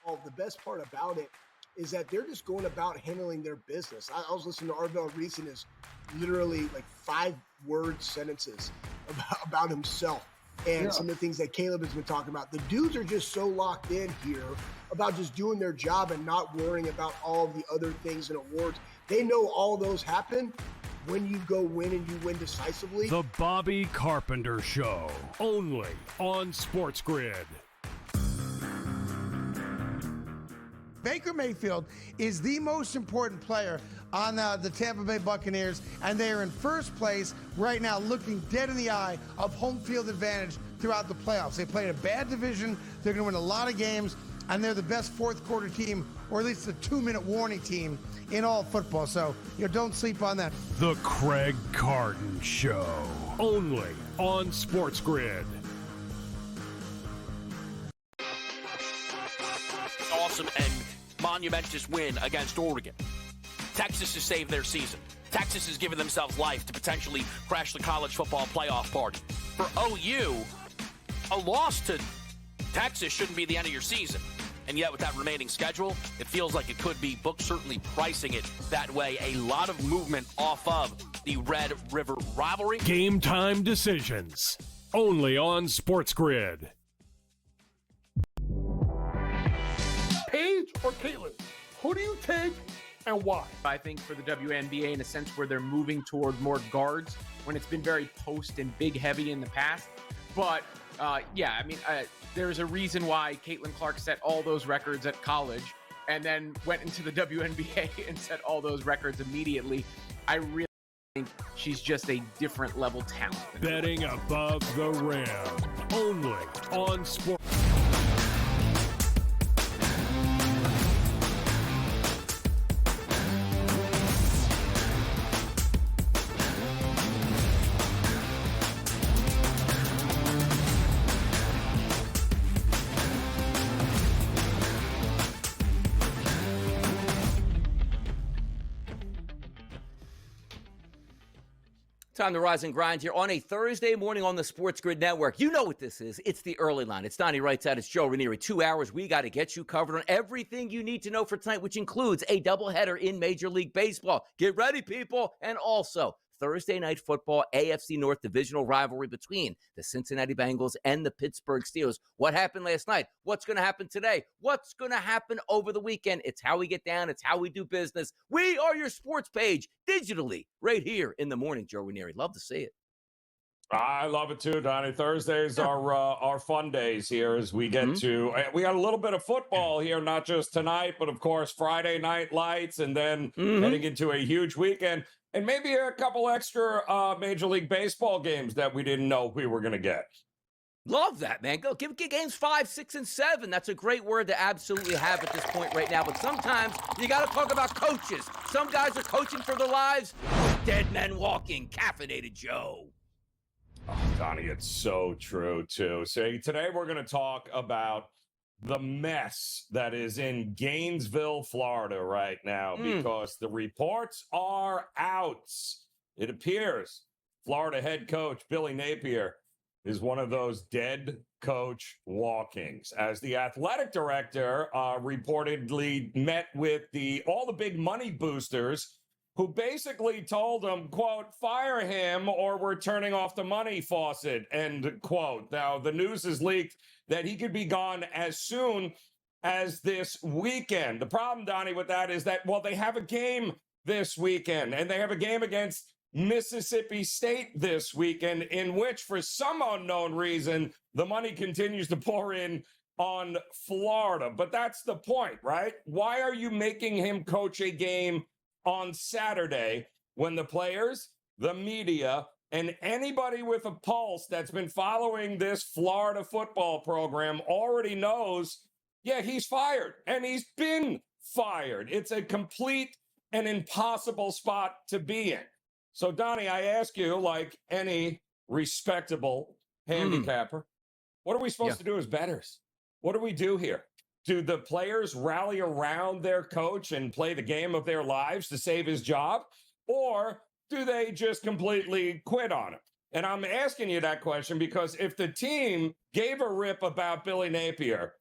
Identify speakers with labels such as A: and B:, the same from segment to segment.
A: the best part about it is that they're just going about handling their business. I was listening to Arvell Reason is literally like 5-word sentences about himself and some of the things that Caleb has been talking about. The dudes are just so locked in here about just doing their job and not worrying about all the other things and awards. They know all those happen when you go win and you win decisively.
B: The Bobby Carpenter Show, only on SportsGrid.
C: Baker Mayfield is the most important player on the Tampa Bay Buccaneers, and they are in first place right now, looking dead in the eye of home field advantage throughout the playoffs. They played a bad division. They're going to win a lot of games, and they're the best fourth quarter team, or at least a 2-minute warning team in all football. So, don't sleep on that.
B: The Craig Carton Show, only on SportsGrid.
D: Awesome and monumentous win against Oregon. Texas has saved their season. Texas has given themselves life to potentially crash the college football playoff party. For OU, a loss to Texas shouldn't be the end of your season. And yet with that remaining schedule, it feels like it could be. Books certainly pricing it that way. A lot of movement off of the Red River rivalry.
B: Game time decisions, only on SportsGrid.
E: Paige or Caitlin? Who do you take and why?
F: I think for the WNBA, in a sense where they're moving toward more guards when it's been very post and big heavy in the past. But there's a reason why Caitlin Clark set all those records at college and then went into the WNBA and set all those records immediately. I really think she's just a different level talent.
B: Betting above the rim, only on Sport.
G: Time to rise and grind here on a Thursday morning on the SportsGrid Network. You know what this is. It's the early line. It's Donnie Wrights out. It's Joe Ranieri. 2 hours. We got to get you covered on everything you need to know for tonight, which includes a doubleheader in Major League Baseball. Get ready, people. And also Thursday night football, AFC North divisional rivalry between the Cincinnati Bengals and the Pittsburgh Steelers. What happened last night? What's going to happen today? What's going to happen over the weekend? It's how we get down. It's how we do business. We are your sports page digitally right here in the morning, Joe Ranieri. Love to see it.
H: I love it too, Donnie. Thursdays are fun days here as we get to. We got a little bit of football here, not just tonight, but of course Friday night lights, and then heading into a huge weekend, and maybe a couple extra Major League Baseball games that we didn't know we were going to get.
G: Love that, man. Go give games 5, 6, and 7. That's a great word to absolutely have at this point right now. But sometimes you got to talk about coaches. Some guys are coaching for their lives. Dead men walking. Caffeinated Joe.
H: Oh, Donnie, it's so true, too. So today we're going to talk about the mess that is in Gainesville, Florida right now, because the reports are out. It appears Florida head coach Billy Napier is one of those dead coach walkings, as the athletic director reportedly met with all the big money boosters, who basically told him, quote, fire him or we're turning off the money faucet, end quote. Now, the news is leaked that he could be gone as soon as this weekend. The problem, Donnie, with that is that, well, they have a game this weekend, and they have a game against Mississippi State this weekend, in which, for some unknown reason, the money continues to pour in on Florida. But that's the point, right? Why are you making him coach a game on Saturday when the players, the media, and anybody with a pulse that's been following this Florida football program already knows, yeah, he's fired, and he's been fired. It's a complete and impossible spot to be in. So, Donnie, I ask you, like any respectable handicapper, what are we supposed to do as bettors? What do we do here? Do the players rally around their coach and play the game of their lives to save his job? Or do they just completely quit on him? And I'm asking you that question because if the team gave a rip about Billy Napier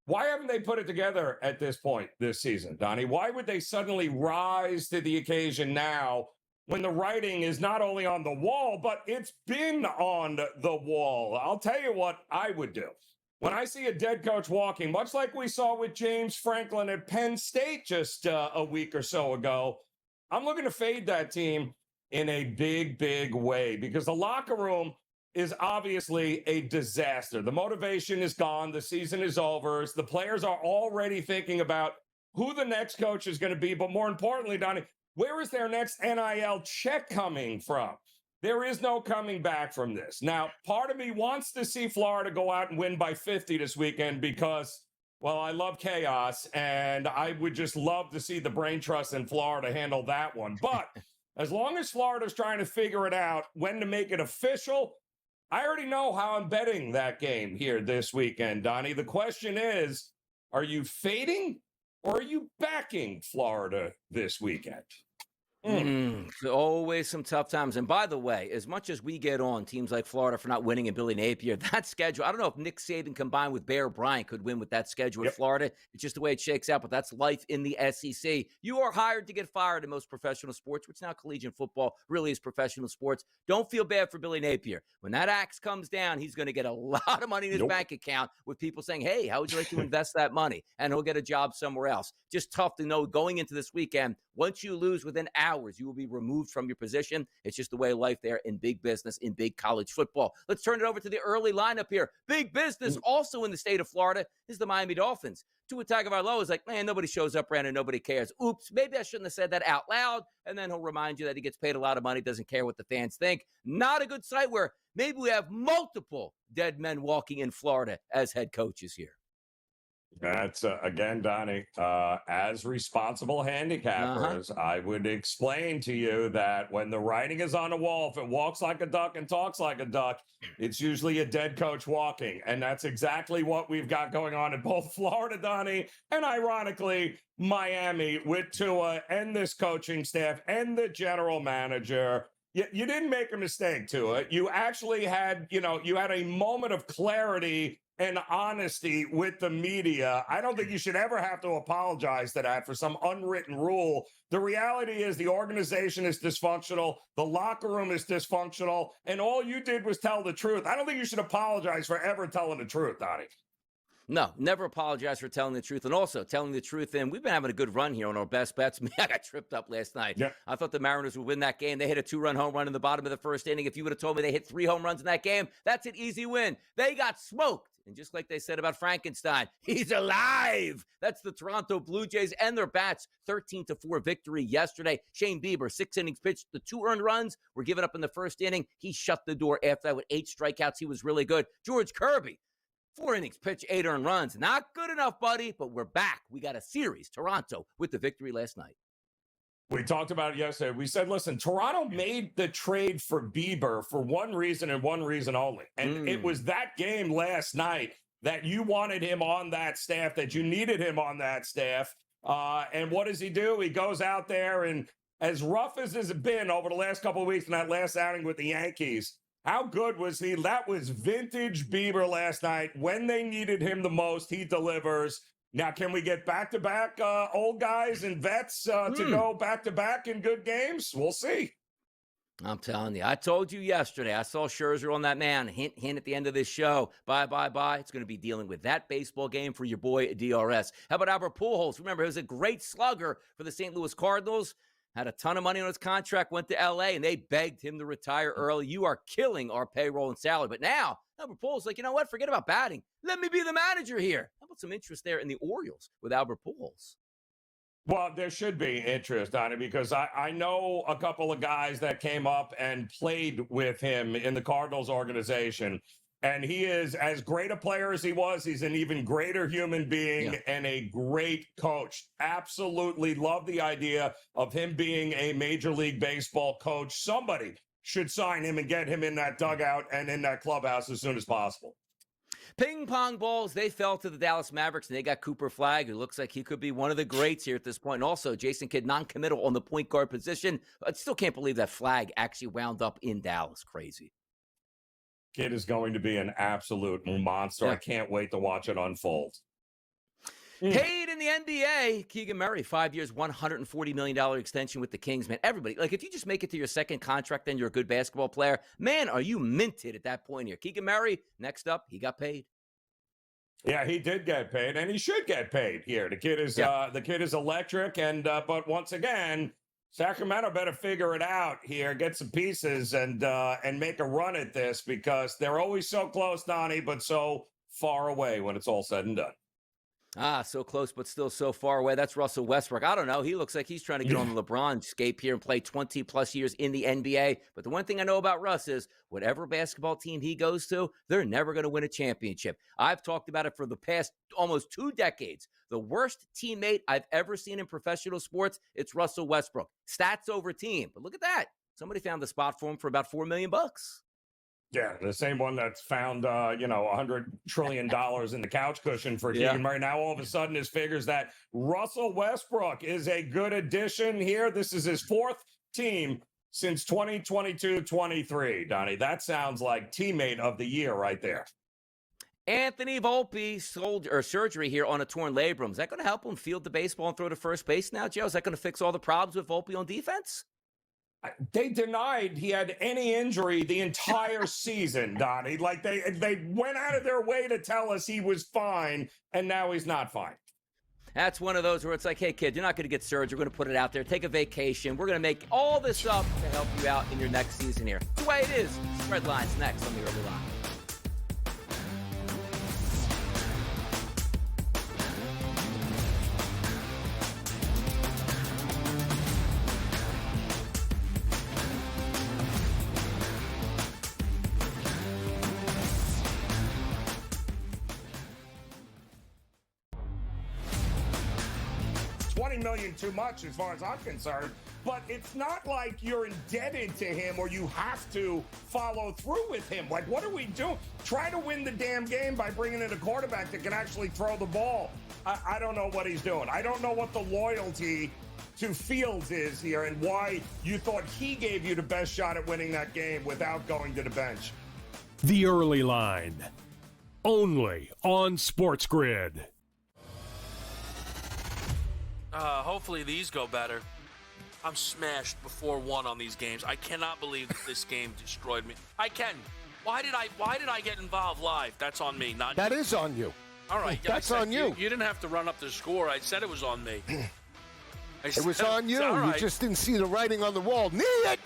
H: Why haven't they put it together at this point this season, Donnie? Why would they suddenly rise to the occasion now when the writing is not only on the wall, but it's been on the wall? I'll tell you what I would do. When I see a dead coach walking, much like we saw with James Franklin at Penn State just a week or so ago, I'm looking to fade that team in a big, big way because the locker room is obviously a disaster. The motivation is gone. The season is over. The players are already thinking about who the next coach is going to be. But more importantly, Donnie, where is their next NIL check coming from? There is no coming back from this. Now, part of me wants to see Florida go out and win by 50 this weekend because, well, I love chaos, and I would just love to see the brain trust in Florida handle that one. But as long as Florida's trying to figure it out when to make it official, I already know how I'm betting that game here this weekend, Donnie. The question is, are you fading or are you backing Florida this weekend?
G: Always some tough times. And by the way, as much as we get on teams like Florida for not winning and Billy Napier, that schedule, I don't know if Nick Saban combined with Bear Bryant could win with that schedule in Florida. It's just the way it shakes out, but that's life in the SEC. You are hired to get fired in most professional sports, which now collegiate football really is professional sports. Don't feel bad for Billy Napier. When that axe comes down, he's going to get a lot of money in his bank account with people saying, hey, how would you like to invest that money? And he'll get a job somewhere else. Just tough to know going into this weekend. Once you lose within hours, you will be removed from your position. It's just the way of life there in big business, in big college football. Let's turn it over to the early lineup here. Big business also in the state of Florida is the Miami Dolphins. Tua Tagovailoa is like, man, nobody shows up around and nobody cares. Oops, maybe I shouldn't have said that out loud. And then he'll remind you that he gets paid a lot of money, doesn't care what the fans think. Not a good sight where maybe we have multiple dead men walking in Florida as head coaches here.
H: That's, again, Donnie, as responsible handicappers, I would explain to you that when the writing is on the wall, if it walks like a duck and talks like a duck, it's usually a dead coach walking. And that's exactly what we've got going on in both Florida, Donnie, and ironically, Miami with Tua and this coaching staff and the general manager. You didn't make a mistake, Tua. You actually had, you had a moment of clarity and honesty with the media. I don't think you should ever have to apologize to that for some unwritten rule. The reality is the organization is dysfunctional. The locker room is dysfunctional. And all you did was tell the truth. I don't think you should apologize for ever telling the truth, Donnie.
G: No, never apologize for telling the truth. And also telling the truth. And we've been having a good run here on our best bets. I got tripped up last night. Yeah. I thought the Mariners would win that game. They hit a 2-run home run in the bottom of the first inning. If you would have told me they hit 3 home runs in that game, that's an easy win. They got smoked. And just like they said about Frankenstein, he's alive. That's the Toronto Blue Jays and their bats. 13-4 victory yesterday. Shane Bieber, 6 innings pitched. The 2 earned runs were given up in the first inning. He shut the door after that with 8 strikeouts. He was really good. George Kirby, 4 innings pitched, 8 earned runs. Not good enough, buddy, but we're back. We got a series. Toronto with the victory last night.
H: We talked about it yesterday. We said, listen, Toronto made the trade for Bieber for one reason and one reason only. And it was that game last night that you wanted him on that staff, that you needed him on that staff. And what does he do? He goes out there, and as rough as it's been over the last couple of weeks in that last outing with the Yankees, how good was he? That was vintage Bieber last night. When they needed him the most, he delivers. Now, can we get back-to-back old guys and vets to go back-to-back in good games? We'll see.
G: I'm telling you. I told you yesterday. I saw Scherzer on that man. Hint, hint at the end of this show. Bye. It's going to be dealing with that baseball game for your boy DRS. How about Albert Pujols? Remember, he was a great slugger for the St. Louis Cardinals. Had a ton of money on his contract, went to L.A., and they begged him to retire early. You are killing our payroll and salary. But now, Albert Pujols like, you know what? Forget about batting. Let me be the manager here. How about some interest there in the Orioles with Albert Pujols?
H: Well, there should be interest on it because I know a couple of guys that came up and played with him in the Cardinals organization. And he is as great a player as he was. He's an even greater human being and a great coach. Absolutely love the idea of him being a Major League Baseball coach. Somebody should sign him and get him in that dugout and in that clubhouse as soon as possible.
G: Ping pong balls, they fell to the Dallas Mavericks, and they got Cooper Flagg, who looks like he could be one of the greats here at this point. And also, Jason Kidd, non-committal on the point guard position. I still can't believe that Flagg actually wound up in Dallas. Crazy.
H: Kid is going to be an absolute monster. I can't wait to watch it unfold.
G: Paid in the NBA, Keegan Murray, 5 years, $140 million extension with the Kings, man. Everybody, like, if you just make it to your second contract, then you're a good basketball player. Man, are you minted at that point here. Keegan Murray, next up, he got paid.
H: Yeah, he did get paid, and he should get paid here. The kid is electric, and but once again, Sacramento better figure it out here, get some pieces, and make a run at this, because they're always so close, Donnie, but so far away when it's all said and done.
G: So close, but still so far away. That's Russell Westbrook. I don't know. He looks like he's trying to get on the LeBron scape here and play 20-plus years in the NBA. But the one thing I know about Russ is whatever basketball team he goes to, they're never going to win a championship. I've talked about it for the past almost 2 decades. The worst teammate I've ever seen in professional sports, it's Russell Westbrook. Stats over team. But look at that. Somebody found the spot for him for about $4 million.
H: Yeah, the same one that's found, $100 trillion in the couch cushion for Keegan Murray. Now, all of a sudden, his figures that Russell Westbrook is a good addition here. This is his 4th team since 2022-23, Donnie. That sounds like teammate of the year right there.
G: Anthony Volpe surgery here on a torn labrum. Is that going to help him field the baseball and throw to first base now, Joe? Is that going to fix all the problems with Volpe on defense?
H: They denied he had any injury the entire season, Donnie. Like, they went out of their way to tell us he was fine, and now he's not fine.
G: That's one of those where it's like, hey, kid, you're not going to get surgery. We're going to put it out there. Take a vacation. We're going to make all this up to help you out in your next season here. The way it is. Spreadlines next on the Early Line.
H: $20 million too much as far as I'm concerned, but it's not like you're indebted to him or you have to follow through with him. Like, what are we doing? Try to win the damn game by bringing in a quarterback that can actually throw the ball. I don't know what he's doing. I don't know what the loyalty to Fields is here and why you thought he gave you the best shot at winning that game without going to the bench.
B: The Early Line, only on SportsGrid.
I: Hopefully these go better. I'm smashed before 1 on these games. I cannot believe that this game destroyed me. I can. Why did I get involved live? That's on me, not
E: That
I: you.
E: is on you.
I: All right.
E: That's on you.
I: You didn't have to run up the score. I said it was on me.
E: It was on you.
I: All right.
E: You just didn't see the writing on the wall. Knee it!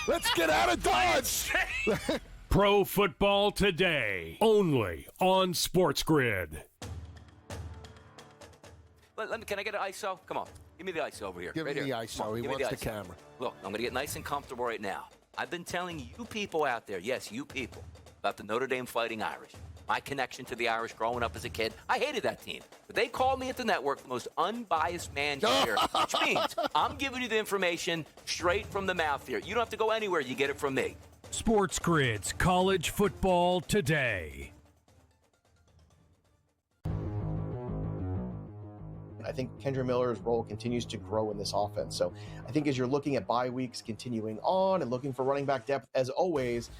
E: Let's get out of Dodge!
B: Pro Football Today, only on SportsGrid.
G: Can I get an ISO? Come on. Give me the ISO over here.
E: Give
G: right
E: me
G: here.
E: the ISO. He wants the camera.
G: Look, I'm going to get nice and comfortable right now. I've been telling you people out there, yes, you people, about the Notre Dame Fighting Irish. My connection to the Irish growing up as a kid. I hated that team. But they called me at the network the most unbiased man here, which means I'm giving you the information straight from the mouth here. You don't have to go anywhere. You get it from me.
B: SportsGrid's College Football Today.
J: I think Kendra Miller's role continues to grow in this offense. So I think as you're looking at bye weeks continuing on and looking for running back depth, as always,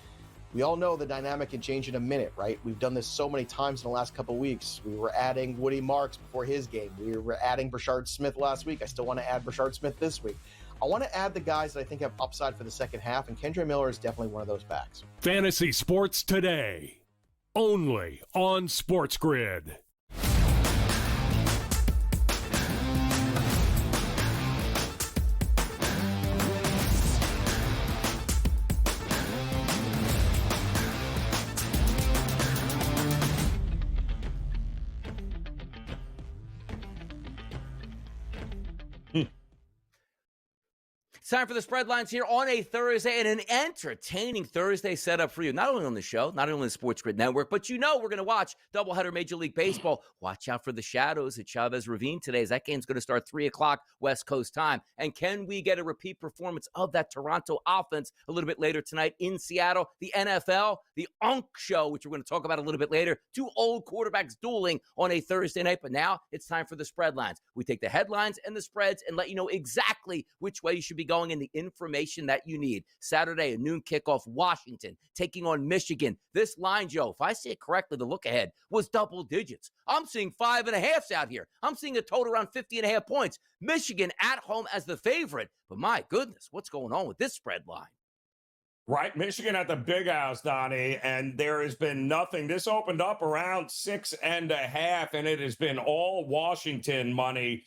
J: we all know the dynamic can change in a minute, right? We've done this so many times in the last couple of weeks. We were adding Woody Marks before his game. We were adding Brashard Smith last week. I still want to add Brashard Smith this week. I want to add the guys that I think have upside for the second half, and Kendra Miller is definitely one of those backs.
B: Fantasy Sports Today, only on SportsGrid.
G: It's time for the Spreadlines here on a Thursday, and an entertaining Thursday setup for you. Not only on the show, not only on the SportsGrid Network, but you know we're going to watch doubleheader Major League Baseball. Watch out for the shadows at Chavez Ravine today, as that game's going to start 3 o'clock West Coast time. And can we get a repeat performance of that Toronto offense a little bit later tonight in Seattle? The NFL, the UNC show, which we're going to talk about a little bit later. 2 old quarterbacks dueling on a Thursday night, but now it's time for the Spreadlines. We take the headlines and the spreads and let you know exactly which way you should be going going in the information that you need. Saturday, a noon kickoff, Washington taking on Michigan. This line, Joe, if I see it correctly, the look ahead was double digits. I'm seeing 5.5s out here. I'm seeing a total around 50.5 points. Michigan at home as the favorite. But my goodness, what's going on with this spread line?
H: Right, Michigan at the Big House, Donnie, and there has been nothing. This opened up around 6.5, and it has been all Washington money,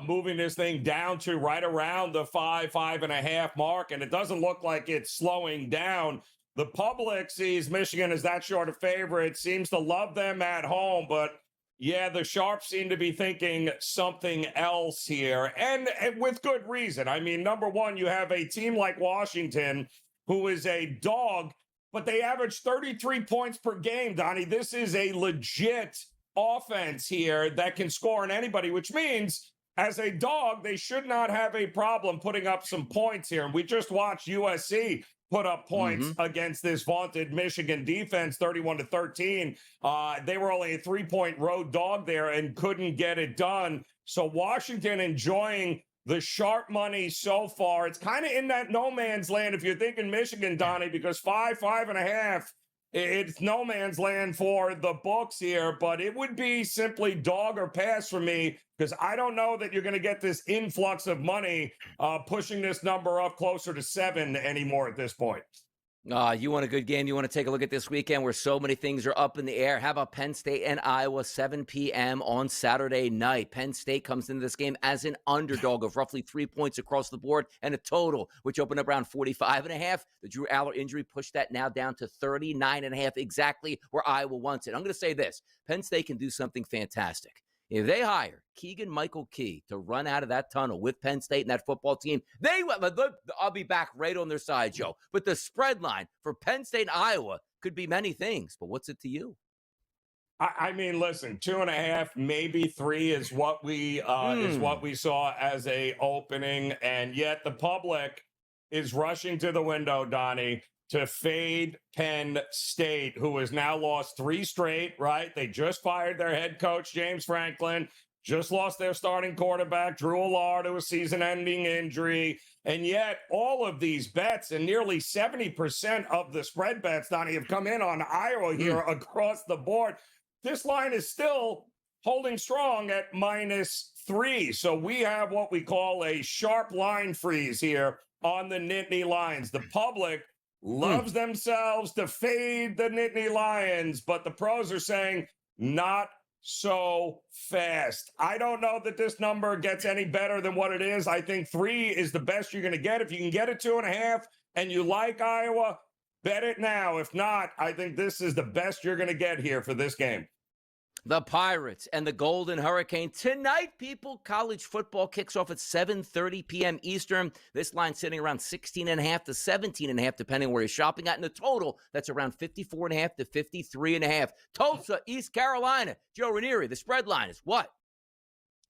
H: moving this thing down to right around the 5.5 mark, and it doesn't look like it's slowing down. The public sees Michigan as that short a favorite, seems to love them at home, but yeah, the Sharps seem to be thinking something else here, and with good reason. I mean, number one, you have a team like Washington who is a dog, but they average 33 points per game, Donnie. This is a legit offense here that can score on anybody, which means as a dog, they should not have a problem putting up some points here. And we just watched USC put up points against this vaunted Michigan defense, 31-13. They were only a 3-point road dog there and couldn't get it done. So Washington enjoying the sharp money so far. It's kind of in that no man's land if you're thinking Michigan, Donnie, because 5.5, it's no man's land for the books here, but it would be simply dog or pass for me because I don't know that you're going to get this influx of money pushing this number up closer to 7 anymore at this point.
G: You want a good game? You want to take a look at this weekend where so many things are up in the air? How about Penn State and Iowa, 7 p.m. on Saturday night? Penn State comes into this game as an underdog of roughly 3 points across the board and a total, which opened up around 45.5. The Drew Aller injury pushed that now down to 39.5, exactly where Iowa wants it. I'm going to say this. Penn State can do something fantastic. If they hire Keegan-Michael Key to run out of that tunnel with Penn State and that football team, I'll be back right on their side, Joe. But the spread line for Penn State and Iowa could be many things. But what's it to you?
H: I mean, listen, 2.5, maybe 3 is what we saw as a opening, and yet the public is rushing to the window, Donnie, to fade Penn State, who has now lost 3 straight, right? They just fired their head coach, James Franklin, just lost their starting quarterback, Drew Aller, to a season-ending injury. And yet all of these bets, and nearly 70% of the spread bets, Donnie, have come in on Iowa here across the board. This line is still holding strong at -3. So we have what we call a sharp line freeze here on the Nittany Lions. The public loves themselves to fade the Nittany Lions, but the pros are saying not so fast. I don't know that this number gets any better than what it is. I think 3 is the best you're going to get. If you can get a 2.5 and you like Iowa, bet it now. If not, I think this is the best you're going to get here for this game.
G: The Pirates and the Golden Hurricane. Tonight, people, college football kicks off at 7:30 p.m. Eastern. This line sitting around 16.5 to 17.5, depending where you're shopping at. And the total, that's around 54.5 to 53.5. Tulsa, East Carolina. Joe Ranieri, the spread line is what?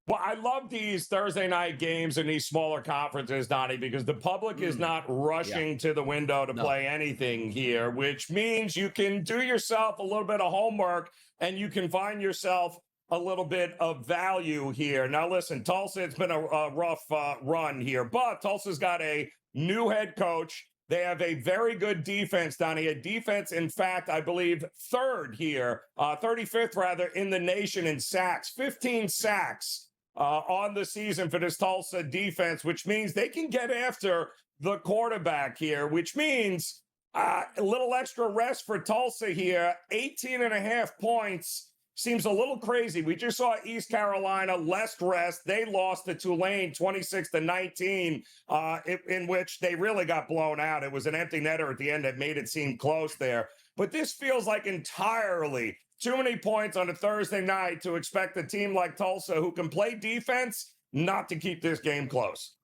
H: Well, I love these Thursday night games in these smaller conferences, Donnie, because the public is not rushing to the window to play anything here, which means you can do yourself a little bit of homework and you can find yourself a little bit of value here. Now, listen, Tulsa, it's been a rough run here, but Tulsa's got a new head coach. They have a very good defense, Donnie, a defense, in fact, I believe 35th rather, in the nation in sacks, 15 sacks on the season for this Tulsa defense, which means they can get after the quarterback here, which means a little extra rest for Tulsa here. 18.5 points seems a little crazy. We just saw East Carolina less rest. They lost to Tulane 26-19, in which they really got blown out. It was an empty netter at the end that made it seem close there. But this feels like entirely too many points on a Thursday night to expect a team like Tulsa, who can play defense, not to keep this game close.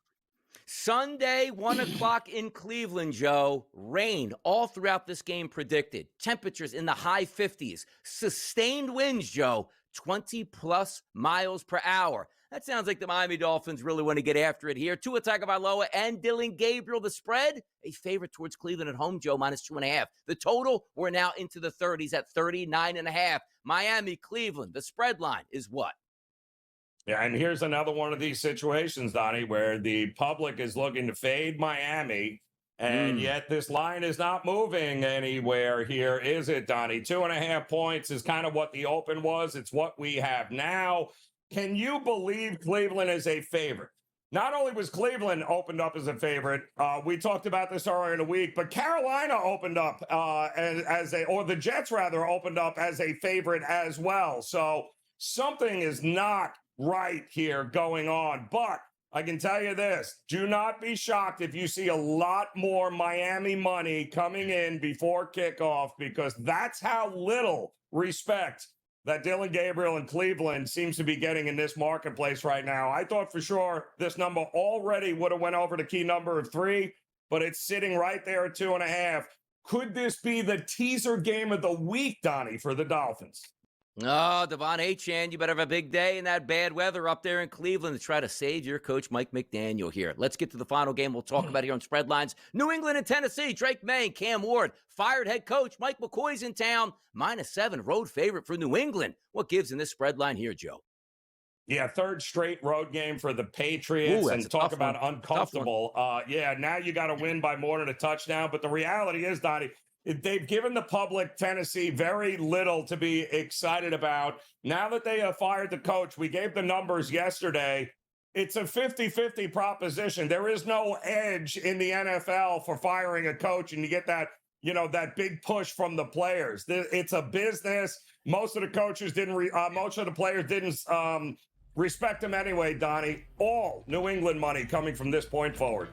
G: Sunday, 1 o'clock in Cleveland, Joe. Rain all throughout this game predicted. Temperatures in the high 50s. Sustained winds, Joe, 20-plus miles per hour. That sounds like the Miami Dolphins really want to get after it here. Tua Tagovailoa and Dylan Gabriel. The spread, a favorite towards Cleveland at home, Joe, -2.5. The total, we're now into the 30s at 39.5. Miami, Cleveland. The spread line is what?
H: Yeah, and here's another one of these situations, Donnie, where the public is looking to fade Miami, and yet this line is not moving anywhere here, is it, Donnie? 2.5 points is kind of what the open was. It's what we have now. Can you believe Cleveland is a favorite? Not only was Cleveland opened up as a favorite, we talked about this earlier in the week, but Carolina opened up or the Jets rather opened up as a favorite as well. So something is not right here going on. But I can tell you this, do not be shocked if you see a lot more Miami money coming in before kickoff, because that's how little respect that Dylan Gabriel in Cleveland seems to be getting in this marketplace right now. I thought for sure this number already would have went over the key number of 3, but it's sitting right there at 2.5. Could this be the teaser game of the week, Donnie, for the Dolphins?
G: Oh, Devon Achane, you better have a big day in that bad weather up there in Cleveland to try to save your coach, Mike McDaniel, here. Let's get to the final game we'll talk about here on Spreadlines. New England and Tennessee, Drake May and Cam Ward. Fired head coach Mike McCoy's in town. -7, road favorite for New England. What gives in this Spreadline here, Joe?
H: Yeah, third straight road game for the Patriots.
G: Ooh,
H: and talk about uncomfortable. Yeah, now you got to win by more than a touchdown. But the reality is, Donnie, they've given the public Tennessee very little to be excited about. Now that they have fired the coach, we gave the numbers yesterday. It's a 50-50 proposition. There is no edge in the NFL for firing a coach, and you get that, that big push from the players. It's a business. Most of the coaches most of the players didn't respect him anyway, Donnie. All New England money coming from this point forward.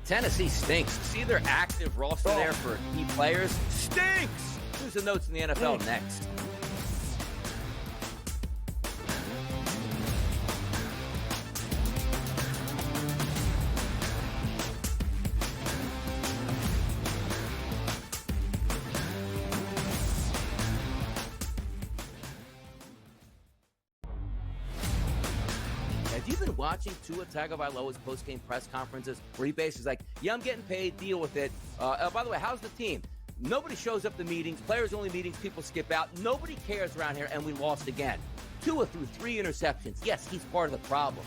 G: Tennessee stinks. See their active roster there for key players? Stinks! News and notes in the NFL next. Have you been watching Tua Tagovailoa's post-game press conferences where he basically like, yeah, I'm getting paid, deal with it. By the way, how's the team? Nobody shows up to meetings, players-only meetings, people skip out. Nobody cares around here, and we lost again. Tua threw 3 interceptions. Yes, he's part of the problem.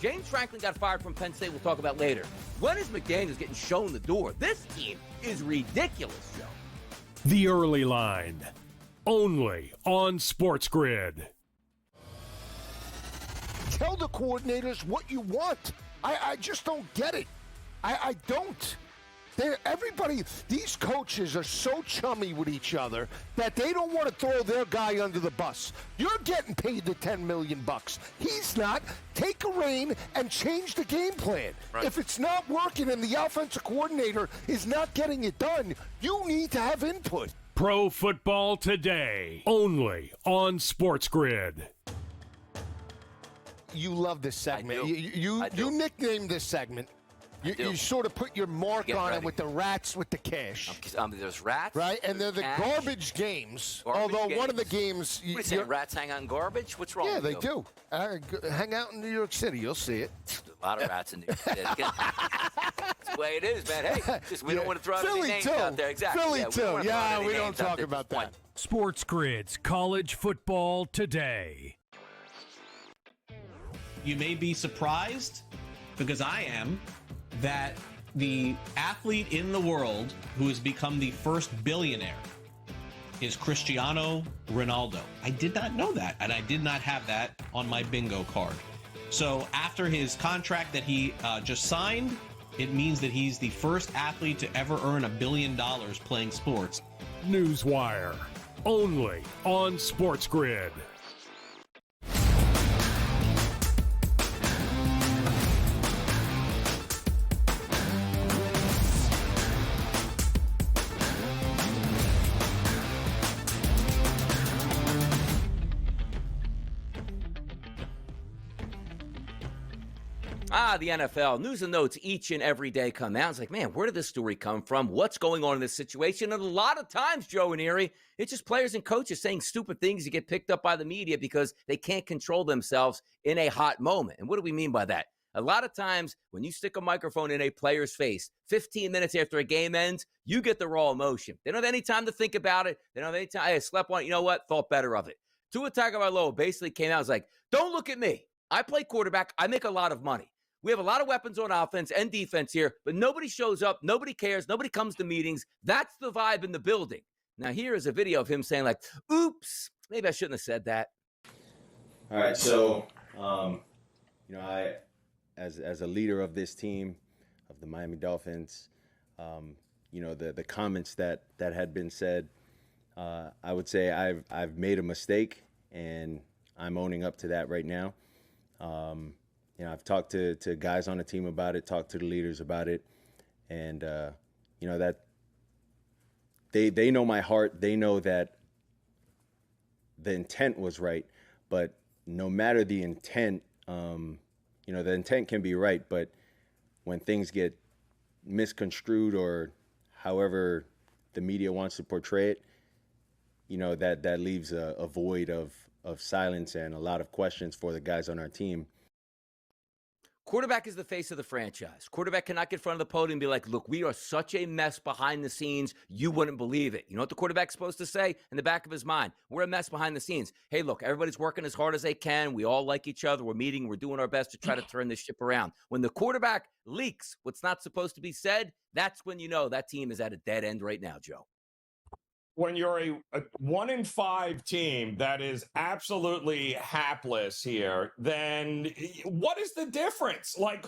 G: James Franklin got fired from Penn State, we'll talk about later. When is McDaniels getting shown the door? This team is ridiculous, Joe.
B: The Early Line, only on SportsGrid.
E: Tell the coordinators what you want. I just don't get it. I don't. These coaches are so chummy with each other that they don't want to throw their guy under the bus. You're getting paid the $10 million. He's not. Take a rein and change the game plan. Right. If it's not working and the offensive coordinator is not getting it done, you need to have input.
B: Pro Football Today, only on SportsGrid.
E: You love this segment. You nicknamed this segment. You sort of put your mark on it with the rats with the cash.
G: There's rats.
E: Right? And they're the garbage games. Although one of the games...
G: What are you saying, rats hang out in garbage? What's wrong with
E: you? Yeah, they do. Hang out in New York City. You'll see it.
G: A lot of rats in New York City. That's the way it is, man. Hey, we don't want to throw any names out there. Exactly.
E: Philly, too. Yeah, we don't talk about that.
B: SportsGrid's College Football Today.
K: You may be surprised, because I am, that the athlete in the world who has become the first billionaire is Cristiano Ronaldo. I did not know that, and I did not have that on my bingo card. So after his contract that he just signed, it means that he's the first athlete to ever earn $1 billion playing sports.
B: Newswire, only on SportsGrid.
G: The NFL. News and notes each and every day come out. It's like, man, where did this story come from? What's going on in this situation? And a lot of times, Joe and Erie, it's just players and coaches saying stupid things to get picked up by the media because they can't control themselves in a hot moment. And what do we mean by that? A lot of times when you stick a microphone in a player's face, 15 minutes after a game ends, you get the raw emotion. They don't have any time to think about it. They don't have any time. I slept on it. You know what? Thought better of it. Tua Tagovailoa basically came out and was like, don't look at me. I play quarterback. I make a lot of money. We have a lot of weapons on offense and defense here, but nobody shows up. Nobody cares. Nobody comes to meetings. That's the vibe in the building. Now, here is a video of him saying like, oops, maybe I shouldn't have said that.
L: All right, so, I, as a leader of this team, of the Miami Dolphins, the comments that had been said, I would say I've made a mistake, and I'm owning up to that right now. I've talked to guys on the team about it, talked to the leaders about it, and that they know my heart. They know that the intent was right, but no matter the intent, the intent can be right, but when things get misconstrued or however the media wants to portray it, that leaves a void of silence and a lot of questions for the guys on our team.
G: Quarterback is the face of the franchise. Quarterback cannot get in front of the podium and be like, look, we are such a mess behind the scenes, you wouldn't believe it. You know what the quarterback's supposed to say in the back of his mind? We're a mess behind the scenes. Hey, look, everybody's working as hard as they can. We all like each other. We're meeting. We're doing our best to try to turn this ship around. When the quarterback leaks what's not supposed to be said, that's when you know that team is at a dead end right now, Joe.
H: When you're a 1-5 team that is absolutely hapless here, then what is the difference? Like,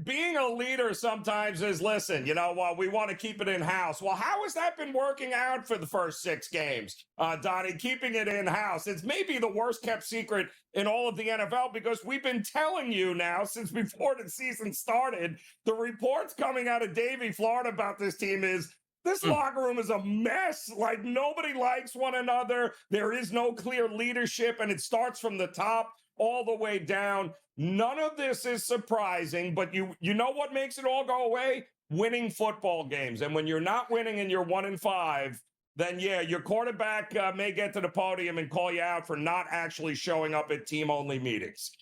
H: being a leader sometimes is, listen, we want to keep it in-house. Well, how has that been working out for the first 6 games, Donnie, keeping it in-house? It's maybe the worst-kept secret in all of the NFL because we've been telling you now since before the season started, the reports coming out of Davie, Florida about this team is, this locker room is a mess. Like, nobody likes one another. There is no clear leadership, and it starts from the top all the way down. None of this is surprising, but you know what makes it all go away? Winning football games. And when you're not winning and you're 1-5, then, yeah, your quarterback may get to the podium and call you out for not actually showing up at team-only meetings.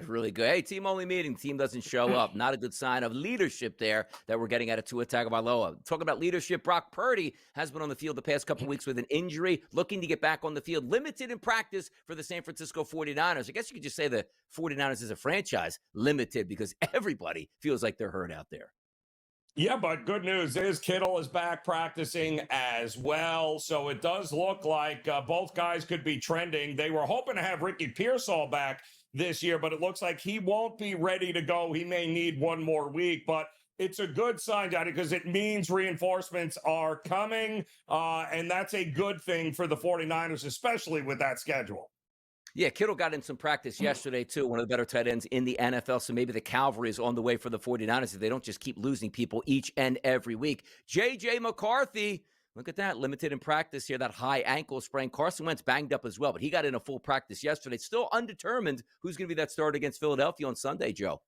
G: Really good. Hey, team-only meeting. Team doesn't show up. Not a good sign of leadership there that we're getting out of Tua Tagovailoa. Talking about leadership, Brock Purdy has been on the field the past couple weeks with an injury, looking to get back on the field. Limited in practice for the San Francisco 49ers. I guess you could just say the 49ers as a franchise limited because everybody feels like they're hurt out there.
H: Yeah, but good news is Kittle is back practicing as well. So it does look like both guys could be trending. They were hoping to have Ricky Pearsall back this year, but it looks like he won't be ready to go. He may need one more week, but it's a good sign, Johnny, because it means reinforcements are coming, and that's a good thing for the 49ers, especially with that schedule.
G: Yeah, Kittle got in some practice yesterday, too, one of the better tight ends in the NFL, so maybe the cavalry is on the way for the 49ers if they don't just keep losing people each and every week. J.J. McCarthy, look at that, limited in practice here, that high ankle sprain. Carson Wentz banged up as well, but he got in a full practice yesterday. Still undetermined who's going to be that starter against Philadelphia on Sunday, Joe.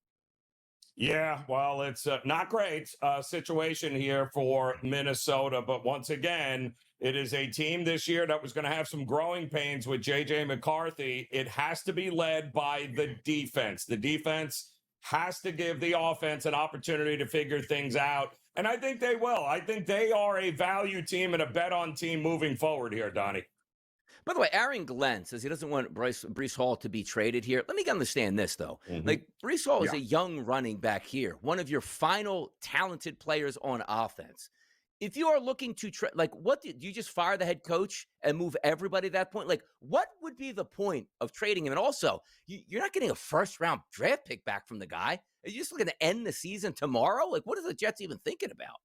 H: Yeah, well, it's not great situation here for Minnesota, but once again, it is a team this year that was going to have some growing pains with J.J. McCarthy. It has to be led by the defense. The defense has to give the offense an opportunity to figure things out, and I think they will. I think they are a value team and a bet-on team moving forward here, Donnie.
G: By the way, Aaron Glenn says he doesn't want Breece Hall to be traded here. Let me understand this, though. Like, Breece Hall is a young running back here, one of your final talented players on offense. If you are looking to what do you just fire the head coach and move everybody at that point? Like, what would be the point of trading him? And also, you're not getting a first-round draft pick back from the guy. Are you just looking to end the season tomorrow? Like, what are the Jets even thinking about?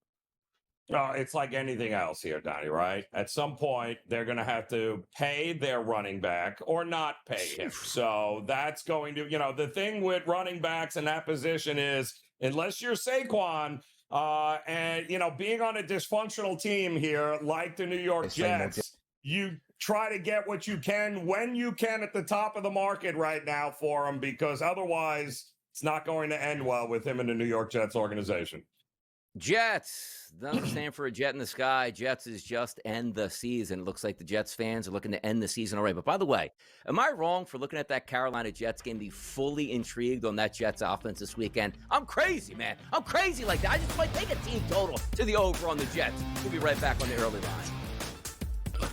H: It's like anything else here, Donnie, right? At some point, they're going to have to pay their running back or not pay him. So that's going to, the thing with running backs in that position is, unless you're Saquon, and, being on a dysfunctional team here, like the New York Jets, you try to get what you can when you can at the top of the market right now for him, because otherwise it's not going to end well with him in the New York Jets organization.
G: Jets doesn't stand for a jet in the sky. Jets is just end the season. It looks like the Jets fans are looking to end the season already. But by the way, am I wrong for looking at that Carolina Jets game, be fully intrigued on that Jets offense this weekend? I'm crazy, man. I'm crazy like that. I just might take a team total to the over on the Jets. We'll be right back on the early line.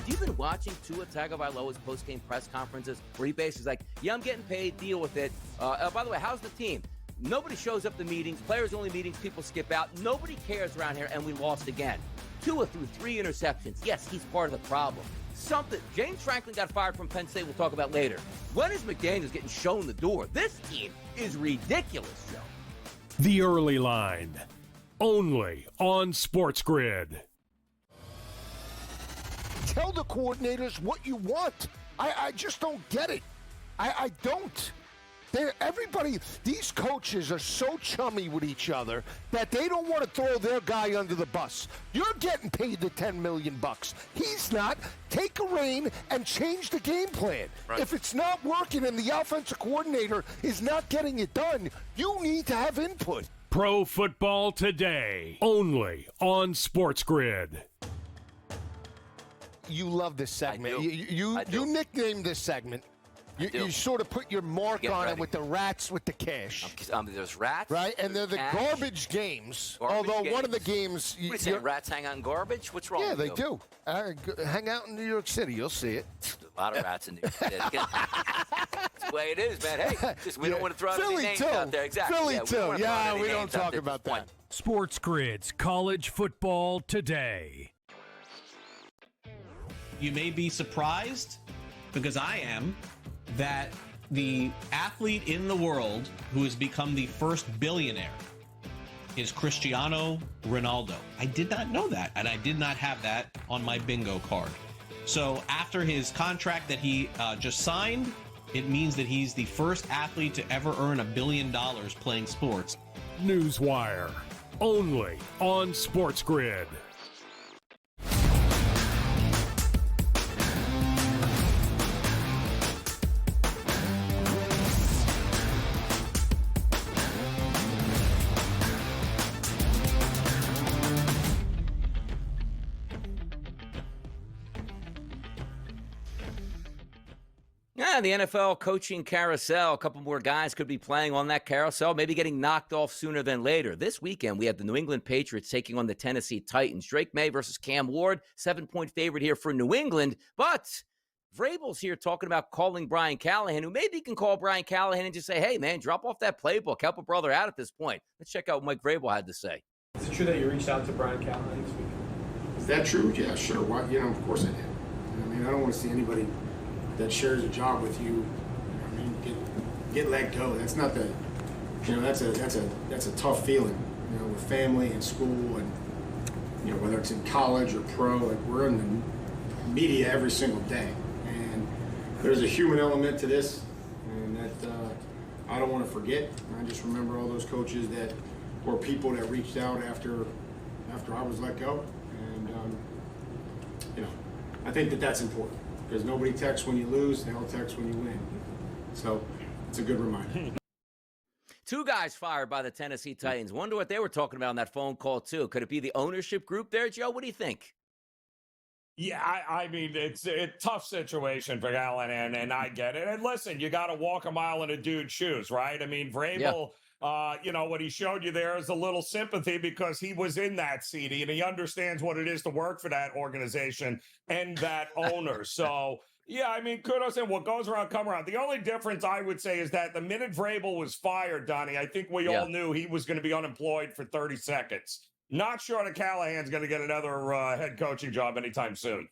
G: Have you been watching Tua Tagovailoa's post-game press conferences where he basically is like, yeah, I'm getting paid, deal with it. By the way, how's the team? Nobody shows up to meetings, players-only meetings, people skip out. Nobody cares around here, and we lost again. Tua threw 3 interceptions. Yes, he's part of the problem. James Franklin got fired from Penn State, we'll talk about later. When is McDaniels getting shown the door? This team is ridiculous, Joe.
B: The Early Line, only on SportsGrid.
E: Tell the coordinators what you want. I just don't get it. I don't. These coaches are so chummy with each other that they don't want to throw their guy under the bus. You're getting paid the $10 million. He's not. Take a rein and change the game plan. Right. If it's not working and the offensive coordinator is not getting it done, you need to have input.
B: Pro Football Today, only on SportsGrid.
E: You love this segment. You nicknamed this segment. You sort of put your mark on it with the rats with the cash.
G: There's rats.
E: Right? And they're the garbage games. Although one of the games...
G: What are you saying, rats hang out in garbage? What's wrong
E: with
G: you?
E: Yeah, they do. Hang out in New York City. You'll see it.
G: A lot of rats in New York City. That's the way it is, man. Hey, we don't want to throw any names out there. Exactly.
E: Philly, too. Yeah, we don't talk about that.
B: SportsGrid's College Football Today.
K: You may be surprised, because I am, that the athlete in the world who has become the first billionaire is Cristiano Ronaldo. I did not know that, and I did not have that on my bingo card. So after his contract that he just signed, it means that he's the first athlete to ever earn $1 billion playing sports.
B: Newswire, only on SportsGrid.
G: Yeah, the NFL coaching carousel. A couple more guys could be playing on that carousel, maybe getting knocked off sooner than later. This weekend, we have the New England Patriots taking on the Tennessee Titans. Drake May versus Cam Ward, 7-point favorite here for New England. But Vrabel's here talking about calling Brian Callahan, who maybe can call Brian Callahan and just say, hey, man, drop off that playbook. Help a brother out at this point. Let's check out what Mike Vrabel had to say.
M: Is it true that you reached out to Brian Callahan this week?
N: Is that true? Yeah, sure. Why? Of course I did. I mean, I don't want to see anybody that shares a job with you, I mean, get let go. That's not the, that's a tough feeling, with family and school and, whether it's in college or pro, like we're in the media every single day. And there's a human element to this, and that I don't want to forget. I just remember all those coaches that were people that reached out after I was let go. And, I think that's important. Because nobody texts when you lose, they all text when you win. So it's a good reminder.
G: 2 guys fired by the Tennessee Titans. Wonder what they were talking about on that phone call, too. Could it be the ownership group there, Joe? What do you think?
H: Yeah, I mean, it's a tough situation for Allen, and I get it. And listen, you got to walk a mile in a dude's shoes, right? I mean, Vrabel, what he showed you there is a little sympathy because he was in that seat and he understands what it is to work for that organization and that owner. So, yeah, I mean, kudos and what goes around, come around. The only difference I would say is that the minute Vrabel was fired, Donnie, I think we all knew he was going to be unemployed for 30 seconds. Not sure that Callahan's going to get another head coaching job anytime soon.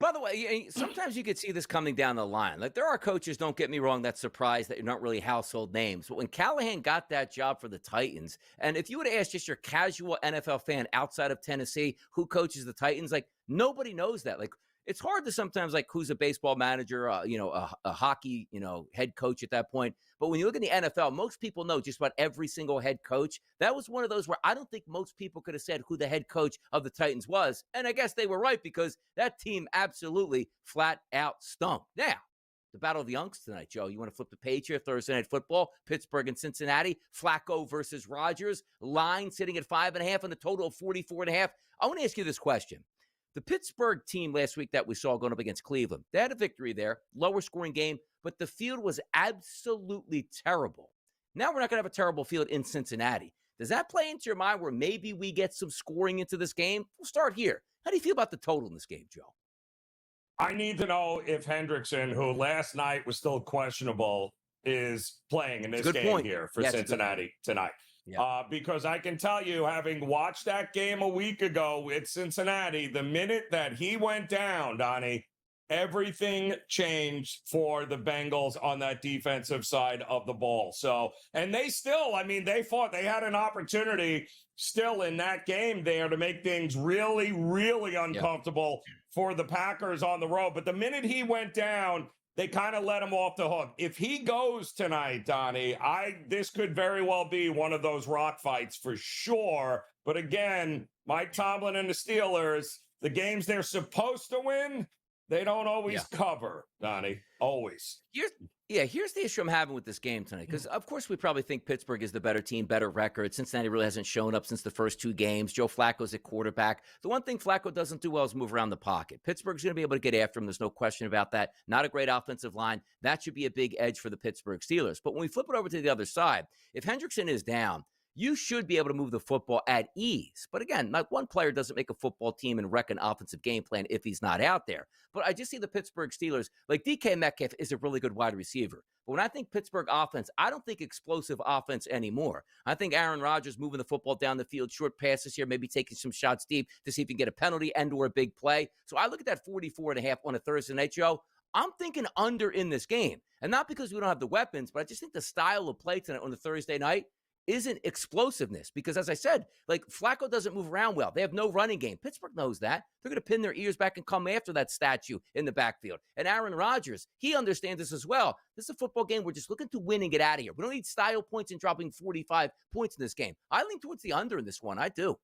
G: By the way, sometimes you could see this coming down the line. Like, there are coaches, don't get me wrong, that's surprised that you're not really household names. But when Callahan got that job for the Titans, and if you would ask just your casual NFL fan outside of Tennessee who coaches the Titans, like, nobody knows that. Like, it's hard to sometimes, like, who's a baseball manager, a hockey, head coach at that point. But when you look at the NFL, most people know just about every single head coach. That was one of those where I don't think most people could have said who the head coach of the Titans was. And I guess they were right because that team absolutely flat out stunk. Now, the Battle of the Unks tonight, Joe. You want to flip the page here? Thursday Night Football, Pittsburgh and Cincinnati. Flacco versus Rodgers. Line sitting at 5.5 and a total of 44.5. I want to ask you this question. The Pittsburgh team last week that we saw going up against Cleveland, they had a victory there, lower scoring game, but the field was absolutely terrible. Now we're not going to have a terrible field in Cincinnati. Does that play into your mind where maybe we get some scoring into this game? We'll start here. How do you feel about the total in this game, Joe?
H: I need to know if Hendrickson, who last night was still questionable, is playing in this game here for Cincinnati tonight.
G: Yeah.
H: Because I can tell you, having watched that game a week ago with Cincinnati, the minute that he went down, Donnie, everything changed for the Bengals on that defensive side of the ball. So, and they still, I mean, they had an opportunity still in that game there to make things really, really uncomfortable for the Packers on the road. But the minute he went down, they kind of let him off the hook. If he goes tonight, Donnie, this could very well be one of those rock fights for sure. But again, Mike Tomlin and the Steelers, the games they're supposed to win, they don't always cover, Donnie. Always.
G: Here's the issue I'm having with this game tonight. Because, of course, we probably think Pittsburgh is the better team, better record. Cincinnati really hasn't shown up since the first two games. Joe Flacco's at quarterback. The one thing Flacco doesn't do well is move around the pocket. Pittsburgh's going to be able to get after him. There's no question about that. Not a great offensive line. That should be a big edge for the Pittsburgh Steelers. But when we flip it over to the other side, if Hendrickson is down, you should be able to move the football at ease. But again, not one player doesn't make a football team and wreck an offensive game plan if he's not out there. But I just see the Pittsburgh Steelers, like DK Metcalf is a really good wide receiver. But when I think Pittsburgh offense, I don't think explosive offense anymore. I think Aaron Rodgers moving the football down the field, short passes here, maybe taking some shots deep to see if he can get a penalty and or a big play. So I look at that 44.5 on a Thursday night, Joe. I'm thinking under in this game. And not because we don't have the weapons, but I just think the style of play tonight on the Thursday night isn't explosiveness. Because as I said, like Flacco doesn't move around well. They have no running game. Pittsburgh knows that. They're going to pin their ears back and come after that statue in the backfield. And Aaron Rodgers, he understands this as well. This is a football game. We're just looking to win and get out of here. We don't need style points and dropping 45 points in this game. I lean towards the under in this one. I do.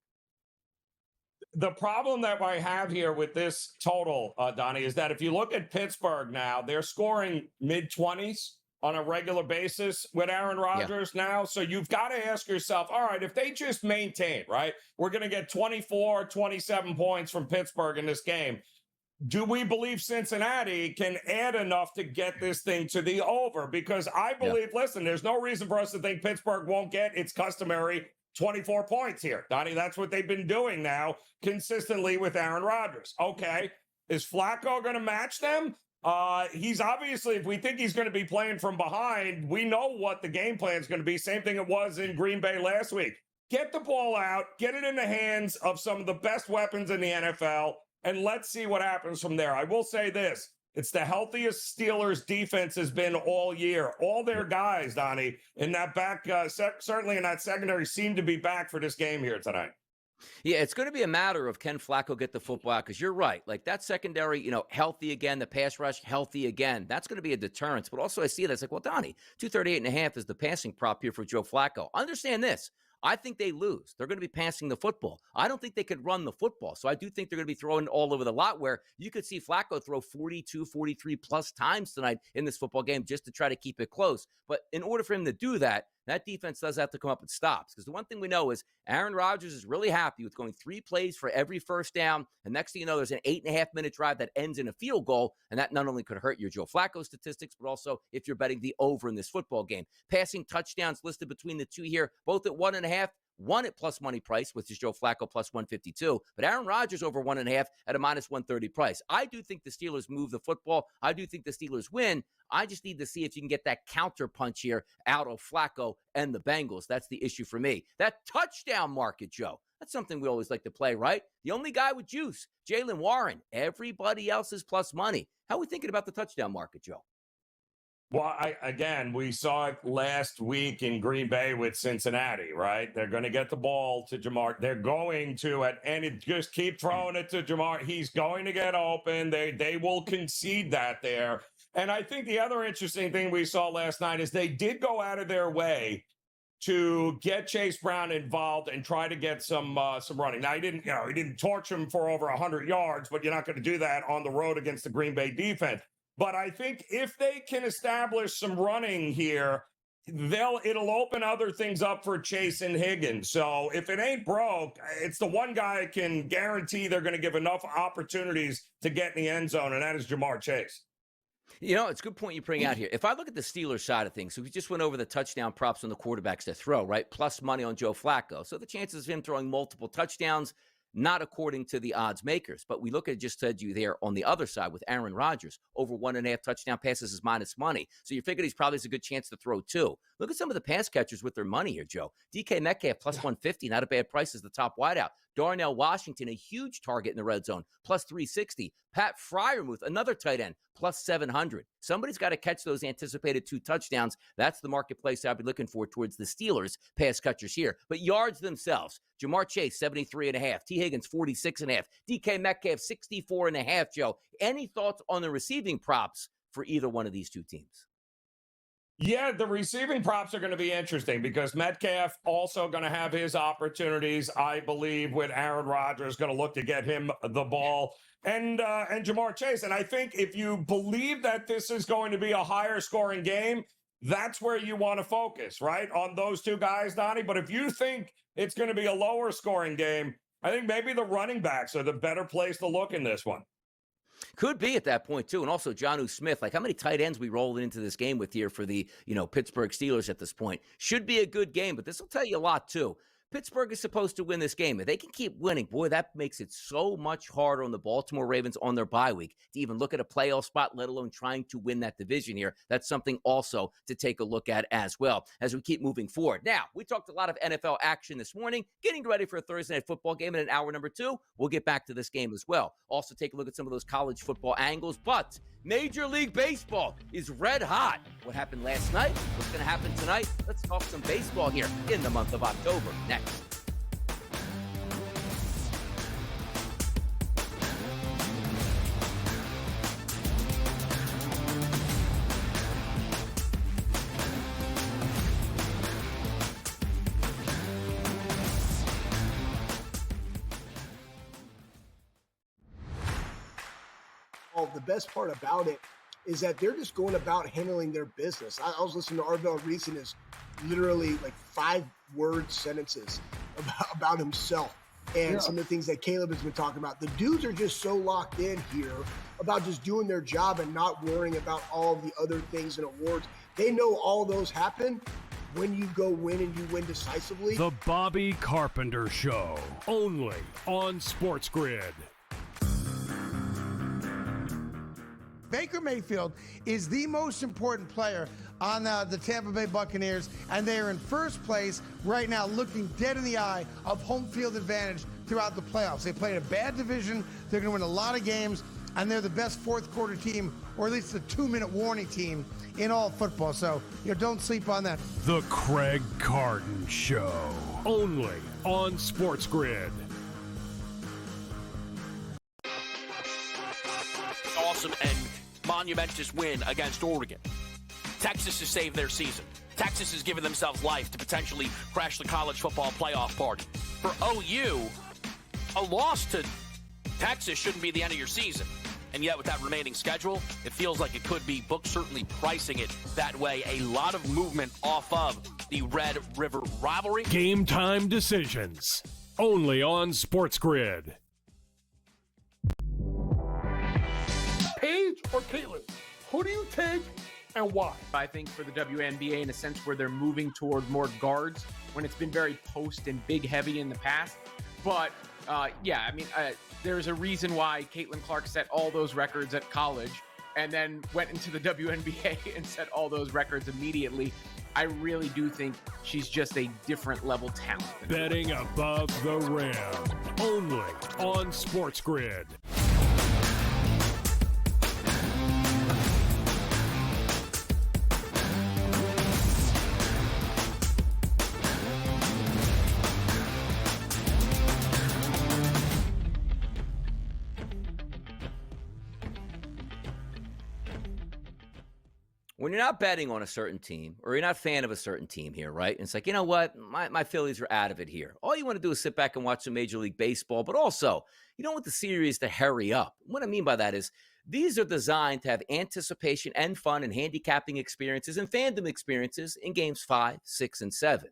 H: The problem that I have here with this total, Donnie, is that if you look at Pittsburgh now, they're scoring mid-20s on a regular basis with Aaron Rodgers now. So you've got to ask yourself, all right, if they just maintain, right, we're going to get 24, 27 points from Pittsburgh in this game. Do we believe Cincinnati can add enough to get this thing to the over? Because I believe, listen, there's no reason for us to think Pittsburgh won't get its customary 24 points here. Donnie, that's what they've been doing now consistently with Aaron Rodgers. Okay, is Flacco going to match them? He's obviously, if we think he's going to be playing from behind, we know what the game plan is going to be. Same thing it was in Green Bay last week. Get the ball out, get it in the hands of some of the best weapons in the NFL, and let's see what happens from there. I will say this. It's the healthiest Steelers defense has been all year. All their guys, Donnie, in that back, certainly in that secondary, seem to be back for this game here tonight.
G: Yeah, it's going to be a matter of can Flacco get the football out, because you're right. Like that secondary, healthy again, the pass rush, healthy again. That's going to be a deterrence. But also I see that it's like, well, Donnie, 238.5 is the passing prop here for Joe Flacco. Understand this. I think they lose. They're going to be passing the football. I don't think they could run the football. So I do think they're going to be throwing all over the lot, where you could see Flacco throw 42, 43 plus times tonight in this football game just to try to keep it close. But in order for him to do that, that defense does have to come up with stops. Because the one thing we know is Aaron Rodgers is really happy with going 3 plays for every first down. And next thing you know, there's an 8.5-minute drive that ends in a field goal. And that not only could hurt your Joe Flacco statistics, but also if you're betting the over in this football game. Passing touchdowns listed between the two here, both at 1.5. One at plus money price, which is Joe Flacco plus 152, but Aaron Rodgers over 1.5 at a minus 130 price. I do think the Steelers move the football. I do think the Steelers win. I just need to see if you can get that counter punch here out of Flacco and the Bengals. That's the issue for me. That touchdown market, Joe, that's something we always like to play, right? The only guy with juice, Jaylen Warren. Everybody else is plus money. How are we thinking about the touchdown market, Joe?
H: Well, we saw it last week in Green Bay with Cincinnati, right? They're going to get the ball to Jamar. They're going to, just keep throwing it to Jamar. He's going to get open. They will concede that there. And I think the other interesting thing we saw last night is they did go out of their way to get Chase Brown involved and try to get some running. Now, he didn't torch him for over 100 yards, but you're not going to do that on the road against the Green Bay defense. But I think if they can establish some running here, it'll open other things up for Chase and Higgins. So if it ain't broke, it's the one guy I can guarantee they're going to give enough opportunities to get in the end zone, and that is Jamar Chase.
G: It's a good point you bring out here. If I look at the Steelers side of things, so we just went over the touchdown props on the quarterbacks to throw, right? Plus money on Joe Flacco. So the chances of him throwing multiple touchdowns, not according to the odds makers. But we look at, just said you there on the other side with Aaron Rodgers, over 1.5 touchdown passes is minus money. So you figure he's probably has a good chance to throw 2. Look at some of the pass catchers with their money here, Joe. DK Metcalf plus 150, not a bad price as the top wideout. Darnell Washington, a huge target in the red zone, plus 360. Pat Freiermuth, another tight end, plus 700. Somebody's got to catch those anticipated 2 touchdowns. That's the marketplace I'll be looking for towards the Steelers pass catchers here. But yards themselves, Jamar Chase, 73.5. T. Higgins, 46.5. DK Metcalf, 64.5, Joe. Any thoughts on the receiving props for either one of these two teams?
H: Yeah, the receiving props are going to be interesting because Metcalf also going to have his opportunities, I believe, with Aaron Rodgers going to look to get him the ball, and Jamar Chase. And I think if you believe that this is going to be a higher scoring game, that's where you want to focus, right, on those two guys, Donnie. But if you think it's going to be a lower scoring game, I think maybe the running backs are the better place to look in this one.
G: Could be at that point, too. And also, Jonnu Smith, like how many tight ends we rolled into this game with here for the, Pittsburgh Steelers at this point. Should be a good game, but this will tell you a lot, too. Pittsburgh is supposed to win this game. If they can keep winning, boy, that makes it so much harder on the Baltimore Ravens on their bye week to even look at a playoff spot, let alone trying to win that division here. That's something also to take a look at as well as we keep moving forward. Now, we talked a lot of NFL action this morning, getting ready for a Thursday night football game in hour number 2. We'll get back to this game as well. Also take a look at some of those college football angles, but Major League Baseball is red hot. What happened last night? What's going to happen tonight? Let's talk some baseball here in the month of October. Next.
A: The best part about it is that they're just going about handling their business. I was listening to Arvell Reese and his literally like 5-word sentences about himself and some of the things that Caleb has been talking about. The dudes are just so locked in here about just doing their job and not worrying about all the other things and awards. They know all those happen when you go win and you win decisively.
B: The Bobby Carpenter Show, only on SportsGrid.
C: Baker Mayfield is the most important player on the Tampa Bay Buccaneers, and they are in first place right now, looking dead in the eye of home field advantage throughout the playoffs. They played a bad division. They're going to win a lot of games, and they're the best fourth quarter team, or at least the 2-minute warning team in all football. So, don't sleep on that.
B: The Craig Carton Show, only on SportsGrid.
D: Awesome and monumentous win against Oregon. Texas has saved their season. Texas has given themselves life to potentially crash the college football playoff party. For OU, a loss to Texas shouldn't be the end of your season. And yet with that remaining schedule, it feels like it could be. Books certainly pricing it that way. A lot of movement off of the Red River rivalry.
B: Game time decisions, only on SportsGrid.
E: Paige or Caitlin? Who do you take and why?
F: I think for the WNBA, in a sense where they're moving toward more guards when it's been very post and big heavy in the past. But there's a reason why Caitlin Clark set all those records at college and then went into the WNBA and set all those records immediately. I really do think she's just a different level talent.
B: Betting above the rim, only on SportsGrid.
G: When you're not betting on a certain team or you're not a fan of a certain team here, right? And it's like, you know what? My Phillies are out of it here. All you want to do is sit back and watch some Major League Baseball, but also you don't want the series to hurry up. What I mean by that is these are designed to have anticipation and fun and handicapping experiences and fandom experiences in games 5, 6, and 7.